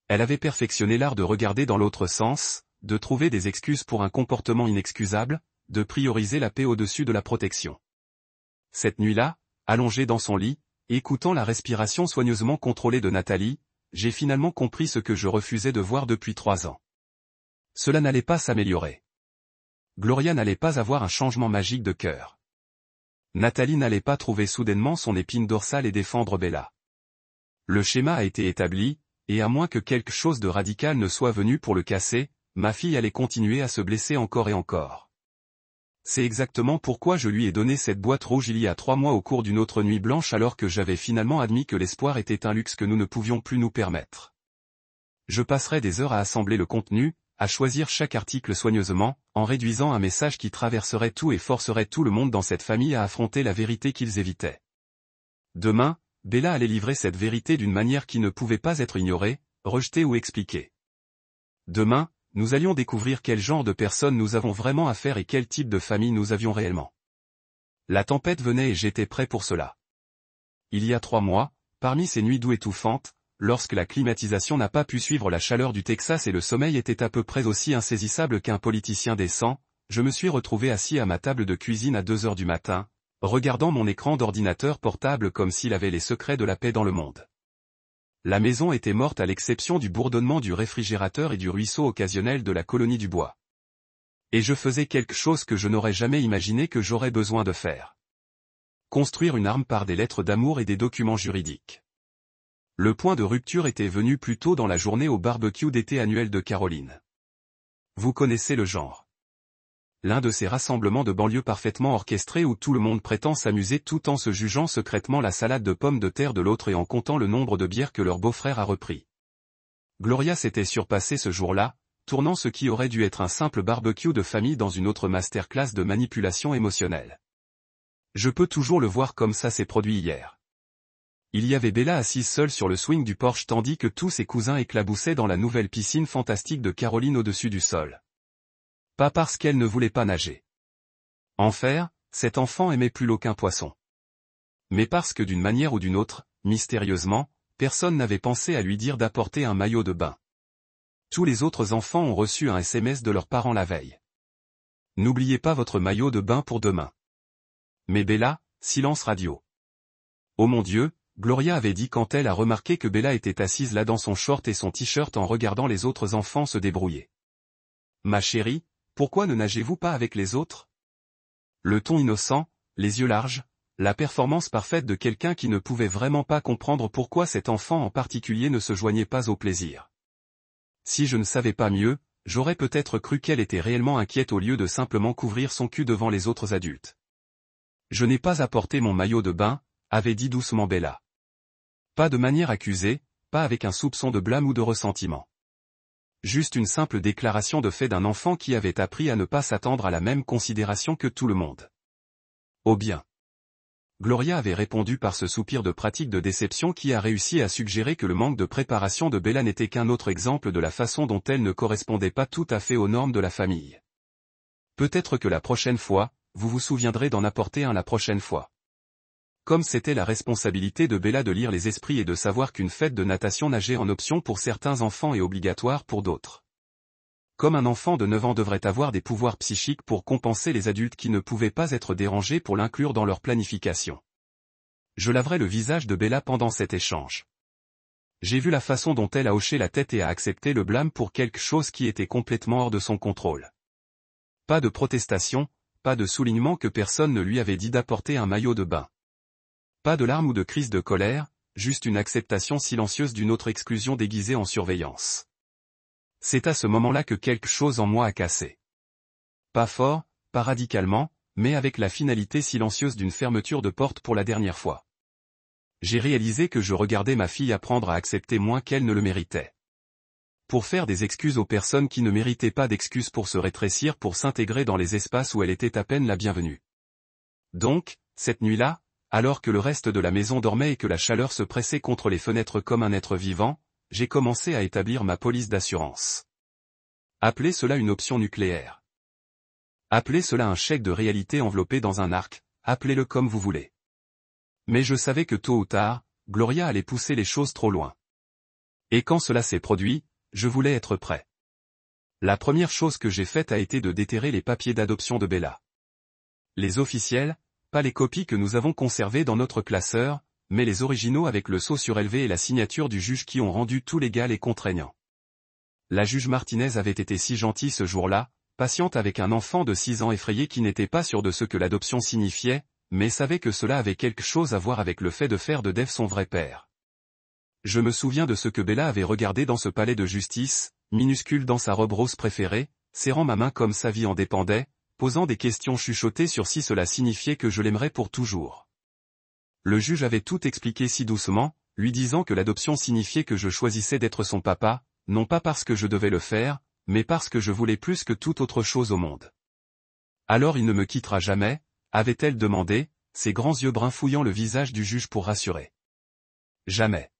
Elle avait perfectionné l'art de regarder dans l'autre sens, de trouver des excuses pour un comportement inexcusable, de prioriser la paix au-dessus de la protection. Cette nuit-là, allongée dans son lit, écoutant la respiration soigneusement contrôlée de Nathalie, j'ai finalement compris ce que je refusais de voir depuis 3 ans. Cela n'allait pas s'améliorer. Gloria n'allait pas avoir un changement magique de cœur. Nathalie n'allait pas trouver soudainement son épine dorsale et défendre Bella. Le schéma a été établi, et à moins que quelque chose de radical ne soit venu pour le casser, ma fille allait continuer à se blesser encore et encore. C'est exactement pourquoi je lui ai donné cette boîte rouge il y a 3 mois au cours d'une autre nuit blanche alors que j'avais finalement admis que l'espoir était un luxe que nous ne pouvions plus nous permettre. Je passerai des heures à assembler le contenu, à choisir chaque article soigneusement, en réduisant un message qui traverserait tout et forcerait tout le monde dans cette famille à affronter la vérité qu'ils évitaient. Demain, Bella allait livrer cette vérité d'une manière qui ne pouvait pas être ignorée, rejetée ou expliquée. Demain, nous allions découvrir quel genre de personnes nous avons vraiment affaire et quel type de famille nous avions réellement. La tempête venait et j'étais prêt pour cela. Il y a 3 mois, parmi ces nuits douces étouffantes, lorsque la climatisation n'a pas pu suivre la chaleur du Texas et le sommeil était à peu près aussi insaisissable qu'un politicien décent, je me suis retrouvé assis à ma table de cuisine à 2 heures du matin, regardant mon écran d'ordinateur portable comme s'il avait les secrets de la paix dans le monde. La maison était morte à l'exception du bourdonnement du réfrigérateur et du ruisseau occasionnel de la colonie du bois. Et je faisais quelque chose que je n'aurais jamais imaginé que j'aurais besoin de faire. Construire une arme par des lettres d'amour et des documents juridiques. Le point de rupture était venu plus tôt dans la journée au barbecue d'été annuel de Caroline. Vous connaissez le genre. L'un de ces rassemblements de banlieue parfaitement orchestrés où tout le monde prétend s'amuser tout en se jugeant secrètement la salade de pommes de terre de l'autre et en comptant le nombre de bières que leur beau-frère a repris. Gloria s'était surpassée ce jour-là, tournant ce qui aurait dû être un simple barbecue de famille dans une autre masterclass de manipulation émotionnelle. Je peux toujours le voir comme ça s'est produit hier. Il y avait Bella assise seule sur le swing du porche tandis que tous ses cousins éclaboussaient dans la nouvelle piscine fantastique de Caroline au-dessus du sol. Pas parce qu'elle ne voulait pas nager. En faire, cet enfant aimait plus l'eau qu'un poisson. Mais parce que d'une manière ou d'une autre, mystérieusement, personne n'avait pensé à lui dire d'apporter un maillot de bain. Tous les autres enfants ont reçu un SMS de leurs parents la veille. N'oubliez pas votre maillot de bain pour demain. Mais Bella, silence radio. Oh mon Dieu, Gloria avait dit quand elle a remarqué que Bella était assise là dans son short et son t-shirt en regardant les autres enfants se débrouiller. Ma chérie, pourquoi ne nagez-vous pas avec les autres? Le ton innocent, les yeux larges, la performance parfaite de quelqu'un qui ne pouvait vraiment pas comprendre pourquoi cet enfant en particulier ne se joignait pas au plaisir. Si je ne savais pas mieux, j'aurais peut-être cru qu'elle était réellement inquiète au lieu de simplement couvrir son cul devant les autres adultes. Je n'ai pas apporté mon maillot de bain, avait dit doucement Bella. Pas de manière accusée, pas avec un soupçon de blâme ou de ressentiment. Juste une simple déclaration de fait d'un enfant qui avait appris à ne pas s'attendre à la même considération que tout le monde. Oh bien. Gloria avait répondu par ce soupir de pratique de déception qui a réussi à suggérer que le manque de préparation de Bella n'était qu'un autre exemple de la façon dont elle ne correspondait pas tout à fait aux normes de la famille. Peut-être que la prochaine fois, vous vous souviendrez d'en apporter un la prochaine fois. Comme c'était la responsabilité de Bella de lire les esprits et de savoir qu'une fête de natation nageait en option pour certains enfants et obligatoire pour d'autres. Comme un enfant de 9 ans devrait avoir des pouvoirs psychiques pour compenser les adultes qui ne pouvaient pas être dérangés pour l'inclure dans leur planification. Je laverai le visage de Bella pendant cet échange. J'ai vu la façon dont elle a hoché la tête et a accepté le blâme pour quelque chose qui était complètement hors de son contrôle. Pas de protestation, pas de soulignement que personne ne lui avait dit d'apporter un maillot de bain. Pas de larmes ou de crise de colère, juste une acceptation silencieuse d'une autre exclusion déguisée en surveillance. C'est à ce moment-là que quelque chose en moi a cassé. Pas fort, pas radicalement, mais avec la finalité silencieuse d'une fermeture de porte pour la dernière fois. J'ai réalisé que je regardais ma fille apprendre à accepter moins qu'elle ne le méritait. Pour faire des excuses aux personnes qui ne méritaient pas d'excuses pour se rétrécir pour s'intégrer dans les espaces où elle était à peine la bienvenue. Donc, cette nuit-là, alors que le reste de la maison dormait et que la chaleur se pressait contre les fenêtres comme un être vivant, j'ai commencé à établir ma police d'assurance. Appelez cela une option nucléaire. Appelez cela un chèque de réalité enveloppé dans un arc, appelez-le comme vous voulez. Mais je savais que tôt ou tard, Gloria allait pousser les choses trop loin. Et quand cela s'est produit, je voulais être prêt. La première chose que j'ai faite a été de déterrer les papiers d'adoption de Bella. Les officiels, pas les copies que nous avons conservées dans notre classeur, mais les originaux avec le sceau surélevé et la signature du juge qui ont rendu tout légal et contraignant. La juge Martinez avait été si gentille ce jour-là, patiente avec un enfant de 6 ans effrayé qui n'était pas sûr de ce que l'adoption signifiait, mais savait que cela avait quelque chose à voir avec le fait de faire de Dave son vrai père. Je me souviens de ce que Bella avait regardé dans ce palais de justice, minuscule dans sa robe rose préférée, serrant ma main comme sa vie en dépendait, posant des questions chuchotées sur si cela signifiait que je l'aimerais pour toujours. Le juge avait tout expliqué si doucement, lui disant que l'adoption signifiait que je choisissais d'être son papa, non pas parce que je devais le faire, mais parce que je voulais plus que toute autre chose au monde. Alors il ne me quittera jamais, avait-elle demandé, ses grands yeux bruns fouillant le visage du juge pour rassurer. Jamais.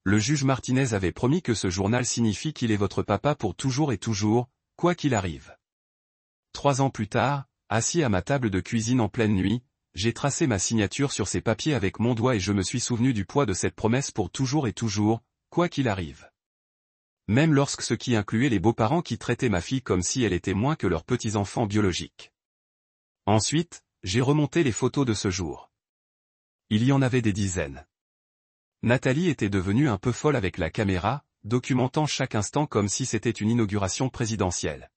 Le juge Martinez avait promis que ce journal signifie qu'il est votre papa pour toujours et toujours, quoi qu'il arrive. 3 ans plus tard, assis à ma table de cuisine en pleine nuit, j'ai tracé ma signature sur ces papiers avec mon doigt et je me suis souvenu du poids de cette promesse pour toujours et toujours, quoi qu'il arrive. Même lorsque ce qui incluait les beaux-parents qui traitaient ma fille comme si elle était moins que leurs petits-enfants biologiques. Ensuite, j'ai remonté les photos de ce jour. Il y en avait des dizaines. Nathalie était devenue un peu folle avec la caméra, documentant chaque instant comme si c'était une inauguration présidentielle.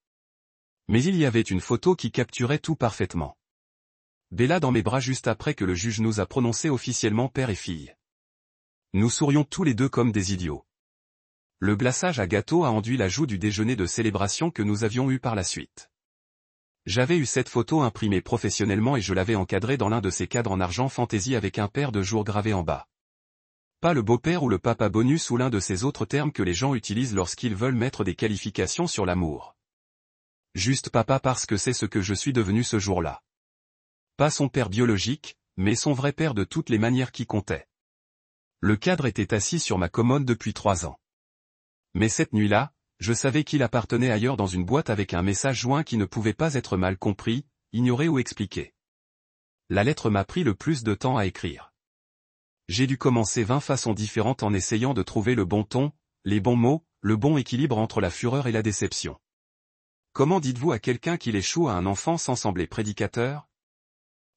Mais il y avait une photo qui capturait tout parfaitement. Bella dans mes bras juste après que le juge nous a prononcé officiellement père et fille. Nous sourions tous les deux comme des idiots. Le glaçage à gâteau a enduit la joue du déjeuner de célébration que nous avions eu par la suite. J'avais eu cette photo imprimée professionnellement et je l'avais encadrée dans l'un de ces cadres en argent fantaisie avec un père de jour gravé en bas. Pas le beau-père ou le papa bonus ou l'un de ces autres termes que les gens utilisent lorsqu'ils veulent mettre des qualifications sur l'amour. Juste papa parce que c'est ce que je suis devenu ce jour-là. Pas son père biologique, mais son vrai père de toutes les manières qui comptait. Le cadre était assis sur ma commode depuis 3 ans. Mais cette nuit-là, je savais qu'il appartenait ailleurs dans une boîte avec un message joint qui ne pouvait pas être mal compris, ignoré ou expliqué. La lettre m'a pris le plus de temps à écrire. J'ai dû commencer 20 façons différentes en essayant de trouver le bon ton, les bons mots, le bon équilibre entre la fureur et la déception. Comment dites-vous à quelqu'un qu'il échoue à un enfant sans sembler prédicateur?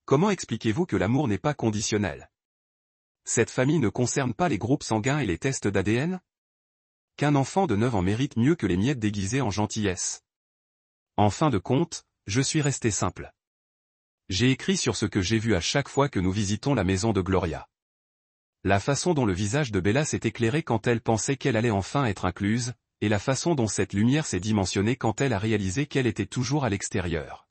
Comment expliquez-vous que l'amour n'est pas conditionnel? Cette famille ne concerne pas les groupes sanguins et les tests d'ADN? Qu'un enfant de 9 ans mérite mieux que les miettes déguisées en gentillesse. En fin de compte, je suis resté simple. J'ai écrit sur ce que j'ai vu à chaque fois que nous visitons la maison de Gloria. La façon dont le visage de Bella s'est éclairé quand elle pensait qu'elle allait enfin être incluse, et la façon dont cette lumière s'est dimensionnée quand elle a réalisé qu'elle était toujours à l'extérieur.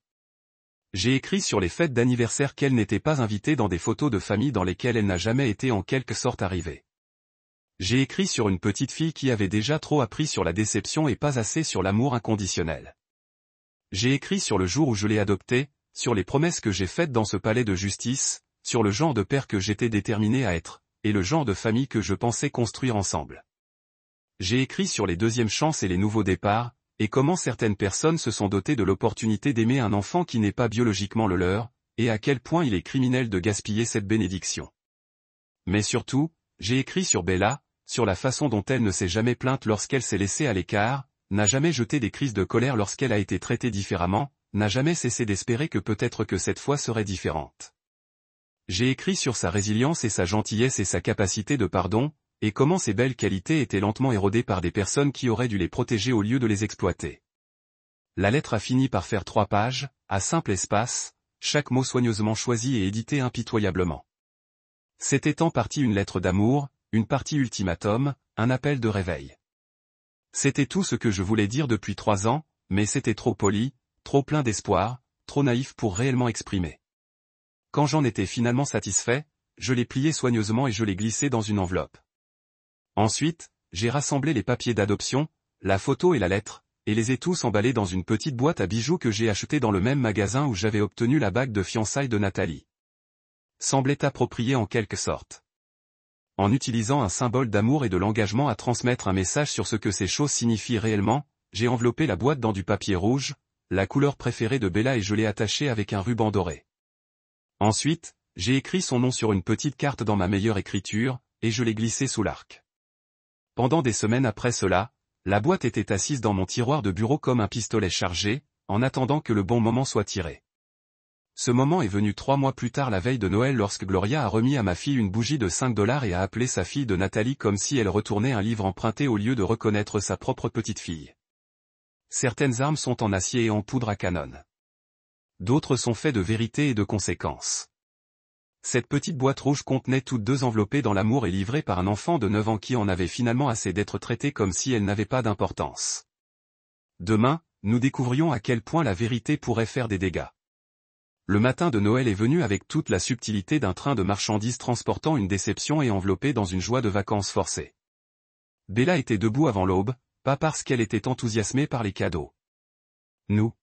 J'ai écrit sur les fêtes d'anniversaire qu'elle n'était pas invitée dans des photos de famille dans lesquelles elle n'a jamais été en quelque sorte arrivée. J'ai écrit sur une petite fille qui avait déjà trop appris sur la déception et pas assez sur l'amour inconditionnel. J'ai écrit sur le jour où je l'ai adoptée, sur les promesses que j'ai faites dans ce palais de justice, sur le genre de père que j'étais déterminé à être, et le genre de famille que je pensais construire ensemble. J'ai écrit sur les deuxièmes chances et les nouveaux départs, et comment certaines personnes se sont dotées de l'opportunité d'aimer un enfant qui n'est pas biologiquement le leur, et à quel point il est criminel de gaspiller cette bénédiction. Mais surtout, j'ai écrit sur Bella, sur la façon dont elle ne s'est jamais plainte lorsqu'elle s'est laissée à l'écart, n'a jamais jeté des crises de colère lorsqu'elle a été traitée différemment, n'a jamais cessé d'espérer que peut-être que cette fois serait différente. J'ai écrit sur sa résilience et sa gentillesse et sa capacité de pardon, et comment ces belles qualités étaient lentement érodées par des personnes qui auraient dû les protéger au lieu de les exploiter. La lettre a fini par faire 3 pages, à simple espace, chaque mot soigneusement choisi et édité impitoyablement. C'était en partie une lettre d'amour, une partie ultimatum, un appel de réveil. C'était tout ce que je voulais dire depuis 3 ans, mais c'était trop poli, trop plein d'espoir, trop naïf pour réellement exprimer. Quand j'en étais finalement satisfait, je l'ai plié soigneusement et je l'ai glissé dans une enveloppe. Ensuite, j'ai rassemblé les papiers d'adoption, la photo et la lettre, et les ai tous emballés dans une petite boîte à bijoux que j'ai achetée dans le même magasin où j'avais obtenu la bague de fiançailles de Nathalie. Semblait approprié en quelque sorte. En utilisant un symbole d'amour et de l'engagement à transmettre un message sur ce que ces choses signifient réellement, j'ai enveloppé la boîte dans du papier rouge, la couleur préférée de Bella, et je l'ai attachée avec un ruban doré. Ensuite, j'ai écrit son nom sur une petite carte dans ma meilleure écriture, et je l'ai glissée sous l'arc. Pendant des semaines après cela, la boîte était assise dans mon tiroir de bureau comme un pistolet chargé, en attendant que le bon moment soit tiré. Ce moment est venu 3 mois plus tard, la veille de Noël, lorsque Gloria a remis à ma fille une bougie de $5 et a appelé sa fille de Nathalie comme si elle retournait un livre emprunté au lieu de reconnaître sa propre petite fille. Certaines armes sont en acier et en poudre à canon. D'autres sont faites de vérité et de conséquences. Cette petite boîte rouge contenait toutes 2 enveloppées dans l'amour et livrées par un enfant de 9 ans qui en avait finalement assez d'être traité comme si elle n'avait pas d'importance. Demain, nous découvrions à quel point la vérité pourrait faire des dégâts. Le matin de Noël est venu avec toute la subtilité d'un train de marchandises transportant une déception et enveloppé dans une joie de vacances forcées. Bella était debout avant l'aube, pas parce qu'elle était enthousiasmée par les cadeaux. Nous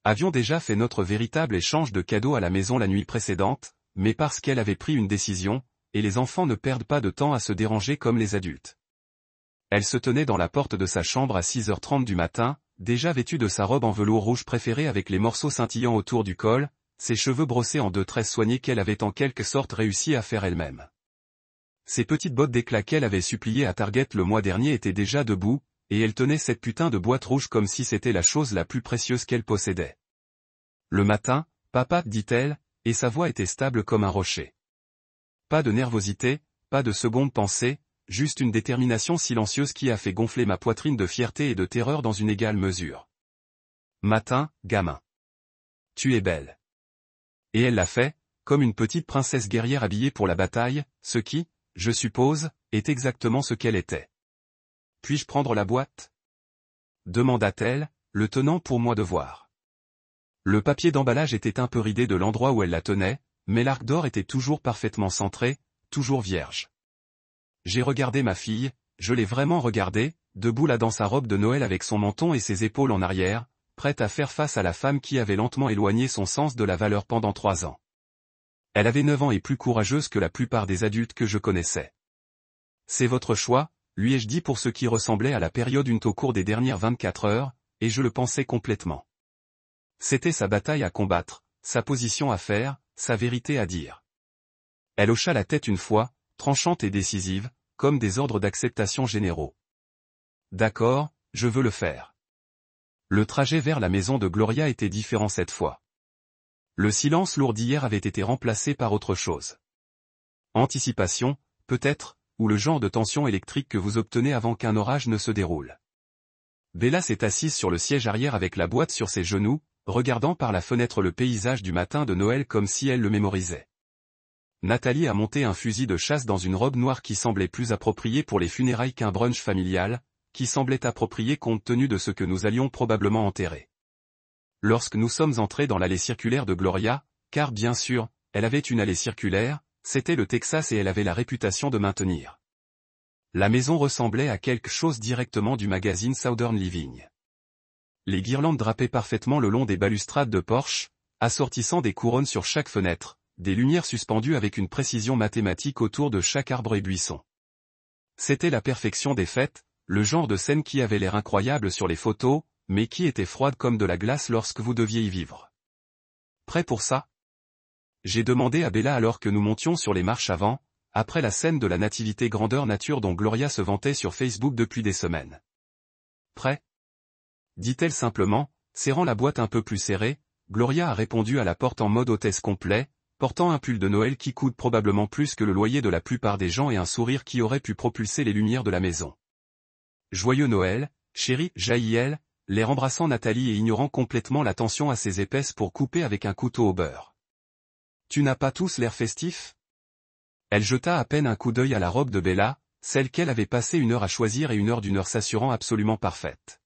avions déjà fait notre véritable échange de cadeaux à la maison la nuit précédente, mais parce qu'elle avait pris une décision, et les enfants ne perdent pas de temps à se déranger comme les adultes. Elle se tenait dans la porte de sa chambre à 6h30 du matin, déjà vêtue de sa robe en velours rouge préférée avec les morceaux scintillants autour du col, ses cheveux brossés en 2 tresses soignés qu'elle avait en quelque sorte réussi à faire elle-même. Ses petites bottes d'éclat qu'elle avait suppliées à Target le mois dernier étaient déjà debout, et elle tenait cette putain de boîte rouge comme si c'était la chose la plus précieuse qu'elle possédait. Le matin, papa, dit-elle, et sa voix était stable comme un rocher. Pas de nervosité, pas de seconde pensée, juste une détermination silencieuse qui a fait gonfler ma poitrine de fierté et de terreur dans une égale mesure. Matin, gamin. Tu es belle. Et elle l'a fait, comme une petite princesse guerrière habillée pour la bataille, ce qui, je suppose, est exactement ce qu'elle était. Puis-je prendre la boîte? Demanda-t-elle, le tenant pour moi de voir. Le papier d'emballage était un peu ridé de l'endroit où elle la tenait, mais l'arc d'or était toujours parfaitement centré, toujours vierge. J'ai regardé ma fille, je l'ai vraiment regardée, debout là dans sa robe de Noël avec son menton et ses épaules en arrière, prête à faire face à la femme qui avait lentement éloigné son sens de la valeur pendant 3 ans. Elle avait 9 ans et plus courageuse que la plupart des adultes que je connaissais. C'est votre choix, lui ai-je dit pour ce qui ressemblait à la période une au cours des dernières 24 heures, et je le pensais complètement. C'était sa bataille à combattre, sa position à faire, sa vérité à dire. Elle hocha la tête une fois, tranchante et décisive, comme des ordres d'acceptation généraux. D'accord, je veux le faire. Le trajet vers la maison de Gloria était différent cette fois. Le silence lourd d'hier avait été remplacé par autre chose. Anticipation, peut-être, ou le genre de tension électrique que vous obtenez avant qu'un orage ne se déroule. Bella s'est assise sur le siège arrière avec la boîte sur ses genoux, regardant par la fenêtre le paysage du matin de Noël comme si elle le mémorisait. Nathalie a monté un fusil de chasse dans une robe noire qui semblait plus appropriée pour les funérailles qu'un brunch familial, qui semblait approprié compte tenu de ce que nous allions probablement enterrer. Lorsque nous sommes entrés dans l'allée circulaire de Gloria, car bien sûr, elle avait une allée circulaire, c'était le Texas et elle avait la réputation de maintenir. La maison ressemblait à quelque chose directement du magazine Southern Living. Les guirlandes drapaient parfaitement le long des balustrades de porche, assortissant des couronnes sur chaque fenêtre, des lumières suspendues avec une précision mathématique autour de chaque arbre et buisson. C'était la perfection des fêtes, le genre de scène qui avait l'air incroyable sur les photos, mais qui était froide comme de la glace lorsque vous deviez y vivre. Prêt pour ça? J'ai demandé à Bella alors que nous montions sur les marches avant, après la scène de la nativité grandeur nature dont Gloria se vantait sur Facebook depuis des semaines. Prêt? Dit-elle simplement, serrant la boîte un peu plus serrée. Gloria a répondu à la porte en mode hôtesse complet, portant un pull de Noël qui coûte probablement plus que le loyer de la plupart des gens et un sourire qui aurait pu propulser les lumières de la maison. Joyeux Noël, chérie, jaillit-elle, l'air embrassant Nathalie et ignorant complètement la tension assez épaisse pour couper avec un couteau au beurre. Tu n'as pas tous l'air festif? Elle jeta à peine un coup d'œil à la robe de Bella, celle qu'elle avait passé une heure à choisir et une heure s'assurant absolument parfaite.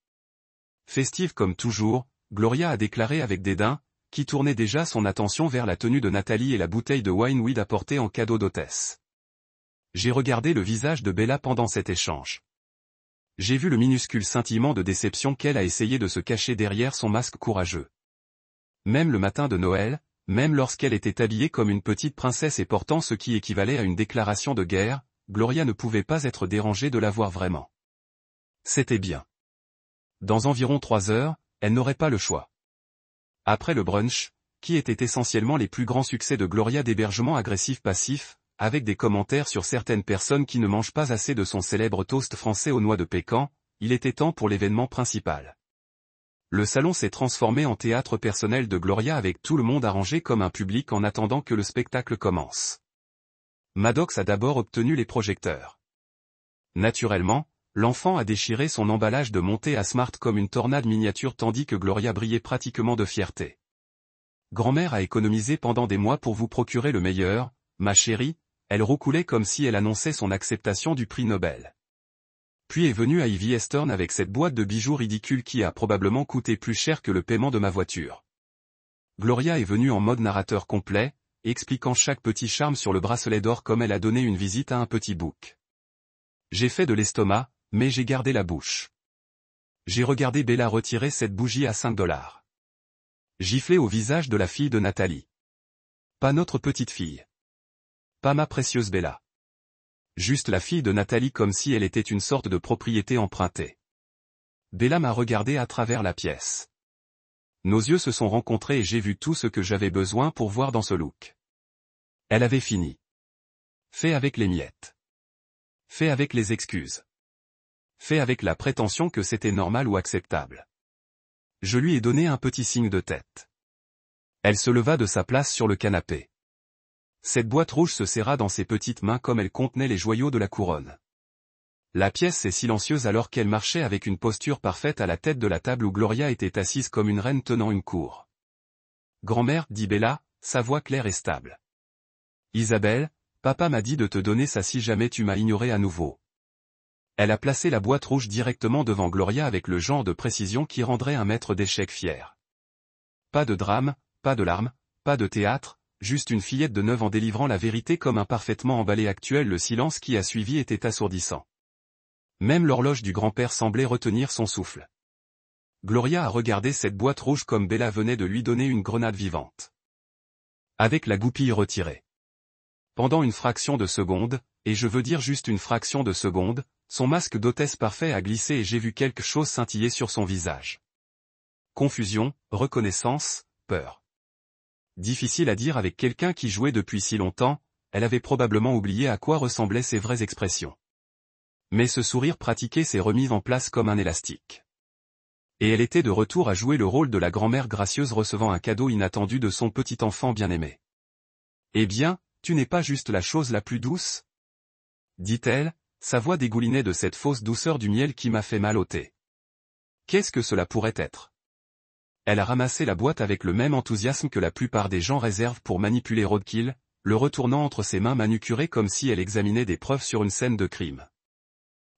Festive comme toujours, Gloria a déclaré avec dédain, qui tournait déjà son attention vers la tenue de Nathalie et la bouteille de wine weed apportée en cadeau d'hôtesse. J'ai regardé le visage de Bella pendant cet échange. J'ai vu le minuscule scintillement de déception qu'elle a essayé de se cacher derrière son masque courageux. Même le matin de Noël, même lorsqu'elle était habillée comme une petite princesse et portant ce qui équivalait à une déclaration de guerre, Gloria ne pouvait pas être dérangée de la voir vraiment. C'était bien. Dans environ 3 heures, elle n'aurait pas le choix. Après le brunch, qui était essentiellement les plus grands succès de Gloria d'hébergement agressif-passif, avec des commentaires sur certaines personnes qui ne mangent pas assez de son célèbre toast français aux noix de pécan, il était temps pour l'événement principal. Le salon s'est transformé en théâtre personnel de Gloria avec tout le monde arrangé comme un public en attendant que le spectacle commence. Maddox a d'abord obtenu les projecteurs. Naturellement, l'enfant a déchiré son emballage de montée à Smart comme une tornade miniature tandis que Gloria brillait pratiquement de fierté. Grand-mère a économisé pendant des mois pour vous procurer le meilleur, ma chérie, elle roucoulait comme si elle annonçait son acceptation du prix Nobel. Puis est venue Ivy Eastern avec cette boîte de bijoux ridicule qui a probablement coûté plus cher que le paiement de ma voiture. Gloria est venue en mode narrateur complet, expliquant chaque petit charme sur le bracelet d'or comme elle a donné une visite à un petit bouc. J'ai fait de l'estomac, mais j'ai gardé la bouche. J'ai regardé Bella retirer cette bougie à $5. Giflé au visage de la fille de Nathalie. Pas notre petite fille. Pas ma précieuse Bella. Juste la fille de Nathalie comme si elle était une sorte de propriété empruntée. Bella m'a regardé à travers la pièce. Nos yeux se sont rencontrés et j'ai vu tout ce que j'avais besoin pour voir dans ce look. Elle avait fini. Fait avec les miettes. Fait avec les excuses. Fait avec la prétention que c'était normal ou acceptable. Je lui ai donné un petit signe de tête. Elle se leva de sa place sur le canapé. Cette boîte rouge se serra dans ses petites mains comme elle contenait les joyaux de la couronne. La pièce est silencieuse alors qu'elle marchait avec une posture parfaite à la tête de la table où Gloria était assise comme une reine tenant une cour. Grand-mère, dit Bella, sa voix claire et stable. Isabelle, papa m'a dit de te donner ça si jamais tu m'as ignoré à nouveau. Elle a placé la boîte rouge directement devant Gloria avec le genre de précision qui rendrait un maître d'échecs fier. Pas de drame, pas de larmes, pas de théâtre, juste une fillette de 9 ans délivrant la vérité comme un parfaitement emballé actuel. Le silence qui a suivi était assourdissant. Même l'horloge du grand-père semblait retenir son souffle. Gloria a regardé cette boîte rouge comme Bella venait de lui donner une grenade vivante. Avec la goupille retirée. Pendant une fraction de seconde, et je veux dire juste une fraction de seconde, son masque d'hôtesse parfait a glissé et j'ai vu quelque chose scintiller sur son visage. Confusion, reconnaissance, peur. Difficile à dire avec quelqu'un qui jouait depuis si longtemps, elle avait probablement oublié à quoi ressemblaient ses vraies expressions. Mais ce sourire pratiqué s'est remis en place comme un élastique. Et elle était de retour à jouer le rôle de la grand-mère gracieuse recevant un cadeau inattendu de son petit enfant bien-aimé. « Eh bien, tu n'es pas juste la chose la plus douce ?» dit-elle, sa voix dégoulinait de cette fausse douceur du miel qui m'a fait mal au thé. Qu'est-ce que cela pourrait être? Elle a ramassé la boîte avec le même enthousiasme que la plupart des gens réservent pour manipuler Roadkill, le retournant entre ses mains manucurées comme si elle examinait des preuves sur une scène de crime.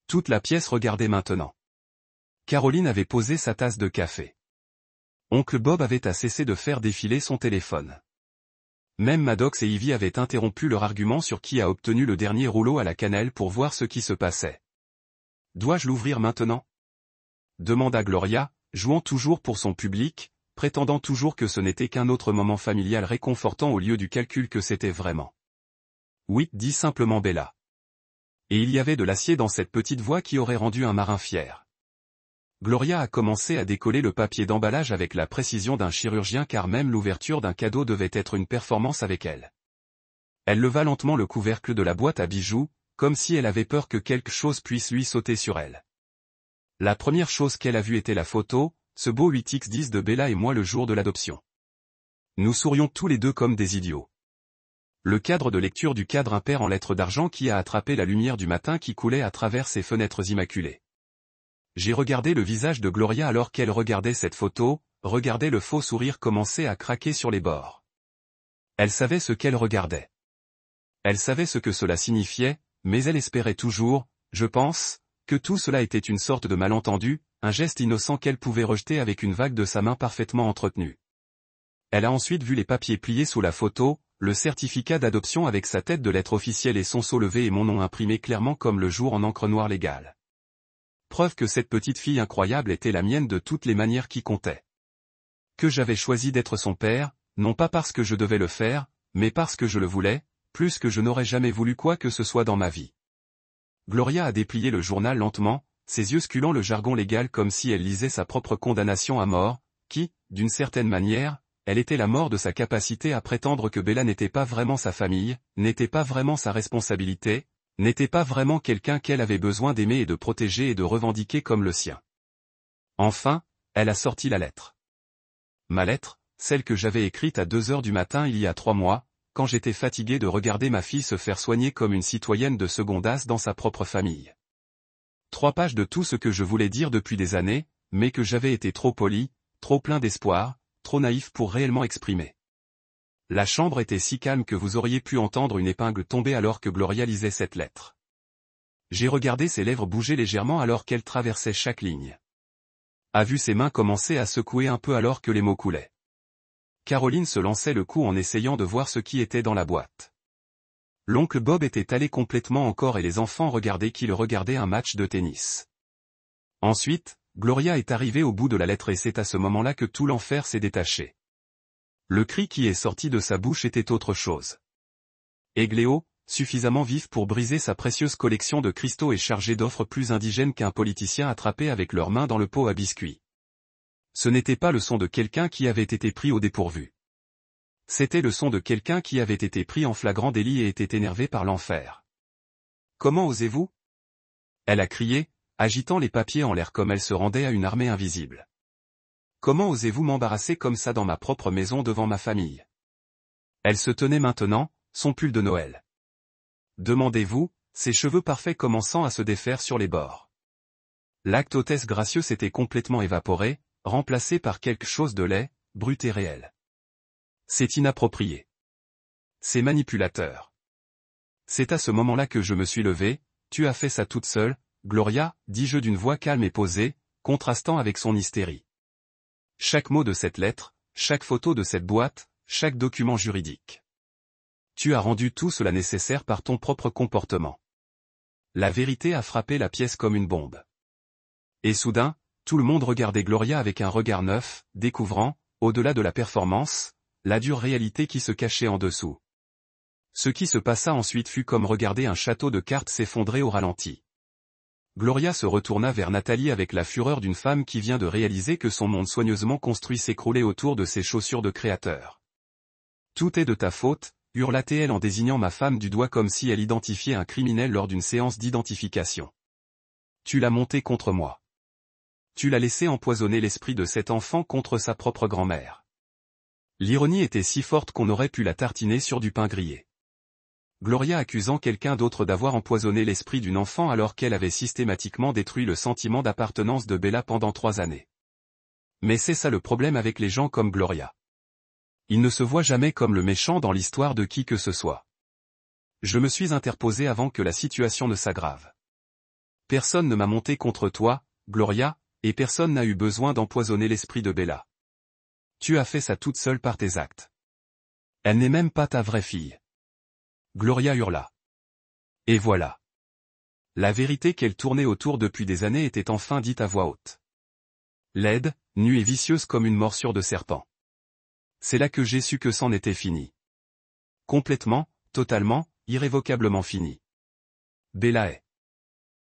Toute la pièce regardait maintenant. Caroline avait posé sa tasse de café. Oncle Bob avait cessé de faire défiler son téléphone. Même Maddox et Ivy avaient interrompu leur argument sur qui a obtenu le dernier rouleau à la cannelle pour voir ce qui se passait. « Dois-je l'ouvrir maintenant ?» demanda Gloria, jouant toujours pour son public, prétendant toujours que ce n'était qu'un autre moment familial réconfortant au lieu du calcul que c'était vraiment. « Oui, dit simplement Bella. Et il y avait de l'acier dans cette petite voix qui aurait rendu un marin fier. Gloria a commencé à décoller le papier d'emballage avec la précision d'un chirurgien car même l'ouverture d'un cadeau devait être une performance avec elle. Elle leva lentement le couvercle de la boîte à bijoux, comme si elle avait peur que quelque chose puisse lui sauter sur elle. La première chose qu'elle a vue était la photo, ce beau 8x10 de Bella et moi le jour de l'adoption. Nous sourions tous les deux comme des idiots. Le cadre de lecture du cadre impair en lettres d'argent qui a attrapé la lumière du matin qui coulait à travers ses fenêtres immaculées. J'ai regardé le visage de Gloria alors qu'elle regardait cette photo, regardait le faux sourire commencer à craquer sur les bords. Elle savait ce qu'elle regardait. Elle savait ce que cela signifiait, mais elle espérait toujours, je pense, que tout cela était une sorte de malentendu, un geste innocent qu'elle pouvait rejeter avec une vague de sa main parfaitement entretenue. Elle a ensuite vu les papiers pliés sous la photo, le certificat d'adoption avec sa tête de lettre officielle et son sceau levé et mon nom imprimé clairement comme le jour en encre noire légale. Preuve que cette petite fille incroyable était la mienne de toutes les manières qui comptaient. Que j'avais choisi d'être son père, non pas parce que je devais le faire, mais parce que je le voulais, plus que je n'aurais jamais voulu quoi que ce soit dans ma vie. Gloria a déplié le journal lentement, ses yeux sculant le jargon légal comme si elle lisait sa propre condamnation à mort, qui, d'une certaine manière, elle était la mort de sa capacité à prétendre que Bella n'était pas vraiment sa famille, n'était pas vraiment sa responsabilité, n'était pas vraiment quelqu'un qu'elle avait besoin d'aimer et de protéger et de revendiquer comme le sien. Enfin, elle a sorti la lettre. Ma lettre, celle que j'avais écrite à 2 heures du matin il y a 3 mois, quand j'étais fatigué de regarder ma fille se faire soigner comme une citoyenne de seconde as dans sa propre famille. 3 pages de tout ce que je voulais dire depuis des années, mais que j'avais été trop poli, trop plein d'espoir, trop naïf pour réellement exprimer. La chambre était si calme que vous auriez pu entendre une épingle tomber alors que Gloria lisait cette lettre. J'ai regardé ses lèvres bouger légèrement alors qu'elle traversait chaque ligne. A vu ses mains commencer à secouer un peu alors que les mots coulaient. Caroline se lançait le cou en essayant de voir ce qui était dans la boîte. L'oncle Bob était allé complètement encore et les enfants regardaient qu'il regardait un match de tennis. Ensuite, Gloria est arrivée au bout de la lettre et c'est à ce moment-là que tout l'enfer s'est détaché. Le cri qui est sorti de sa bouche était autre chose. Egléo, suffisamment vif pour briser sa précieuse collection de cristaux et chargé d'offres plus indigènes qu'un politicien attrapé avec leurs mains dans le pot à biscuits. Ce n'était pas le son de quelqu'un qui avait été pris au dépourvu. C'était le son de quelqu'un qui avait été pris en flagrant délit et était énervé par l'enfer. « Comment osez-vous » elle a crié, agitant les papiers en l'air comme elle se rendait à une armée invisible. « Comment osez-vous m'embarrasser comme ça dans ma propre maison devant ma famille ?» Elle se tenait maintenant, son pull de Noël. Demandez-vous, ses cheveux parfaits commençant à se défaire sur les bords. L'acte hôtesse gracieux s'était complètement évaporé, remplacé par quelque chose de laid, brut et réel. C'est inapproprié. C'est manipulateur. C'est à ce moment-là que je me suis levé. Tu as fait ça toute seule, Gloria, dis-je d'une voix calme et posée, contrastant avec son hystérie. Chaque mot de cette lettre, chaque photo de cette boîte, chaque document juridique. Tu as rendu tout cela nécessaire par ton propre comportement. La vérité a frappé la pièce comme une bombe. Et soudain, tout le monde regardait Gloria avec un regard neuf, découvrant, au-delà de la performance, la dure réalité qui se cachait en dessous. Ce qui se passa ensuite fut comme regarder un château de cartes s'effondrer au ralenti. Gloria se retourna vers Nathalie avec la fureur d'une femme qui vient de réaliser que son monde soigneusement construit s'écroulait autour de ses chaussures de créateur. « Tout est de ta faute », hurla-t-elle en désignant ma femme du doigt comme si elle identifiait un criminel lors d'une séance d'identification. Tu l'as monté contre moi. Tu l'as laissé empoisonner l'esprit de cet enfant contre sa propre grand-mère. L'ironie était si forte qu'on aurait pu la tartiner sur du pain grillé. Gloria accusant quelqu'un d'autre d'avoir empoisonné l'esprit d'une enfant alors qu'elle avait systématiquement détruit le sentiment d'appartenance de Bella pendant 3 années. Mais c'est ça le problème avec les gens comme Gloria. Ils ne se voient jamais comme le méchant dans l'histoire de qui que ce soit. Je me suis interposé avant que la situation ne s'aggrave. Personne ne m'a monté contre toi, Gloria, et personne n'a eu besoin d'empoisonner l'esprit de Bella. Tu as fait ça toute seule par tes actes. Elle n'est même pas ta vraie fille. Gloria hurla. Et voilà. La vérité qu'elle tournait autour depuis des années était enfin dite à voix haute. Laide, nue et vicieuse comme une morsure de serpent. C'est là que j'ai su que c'en était fini. Complètement, totalement, irrévocablement fini. Bella est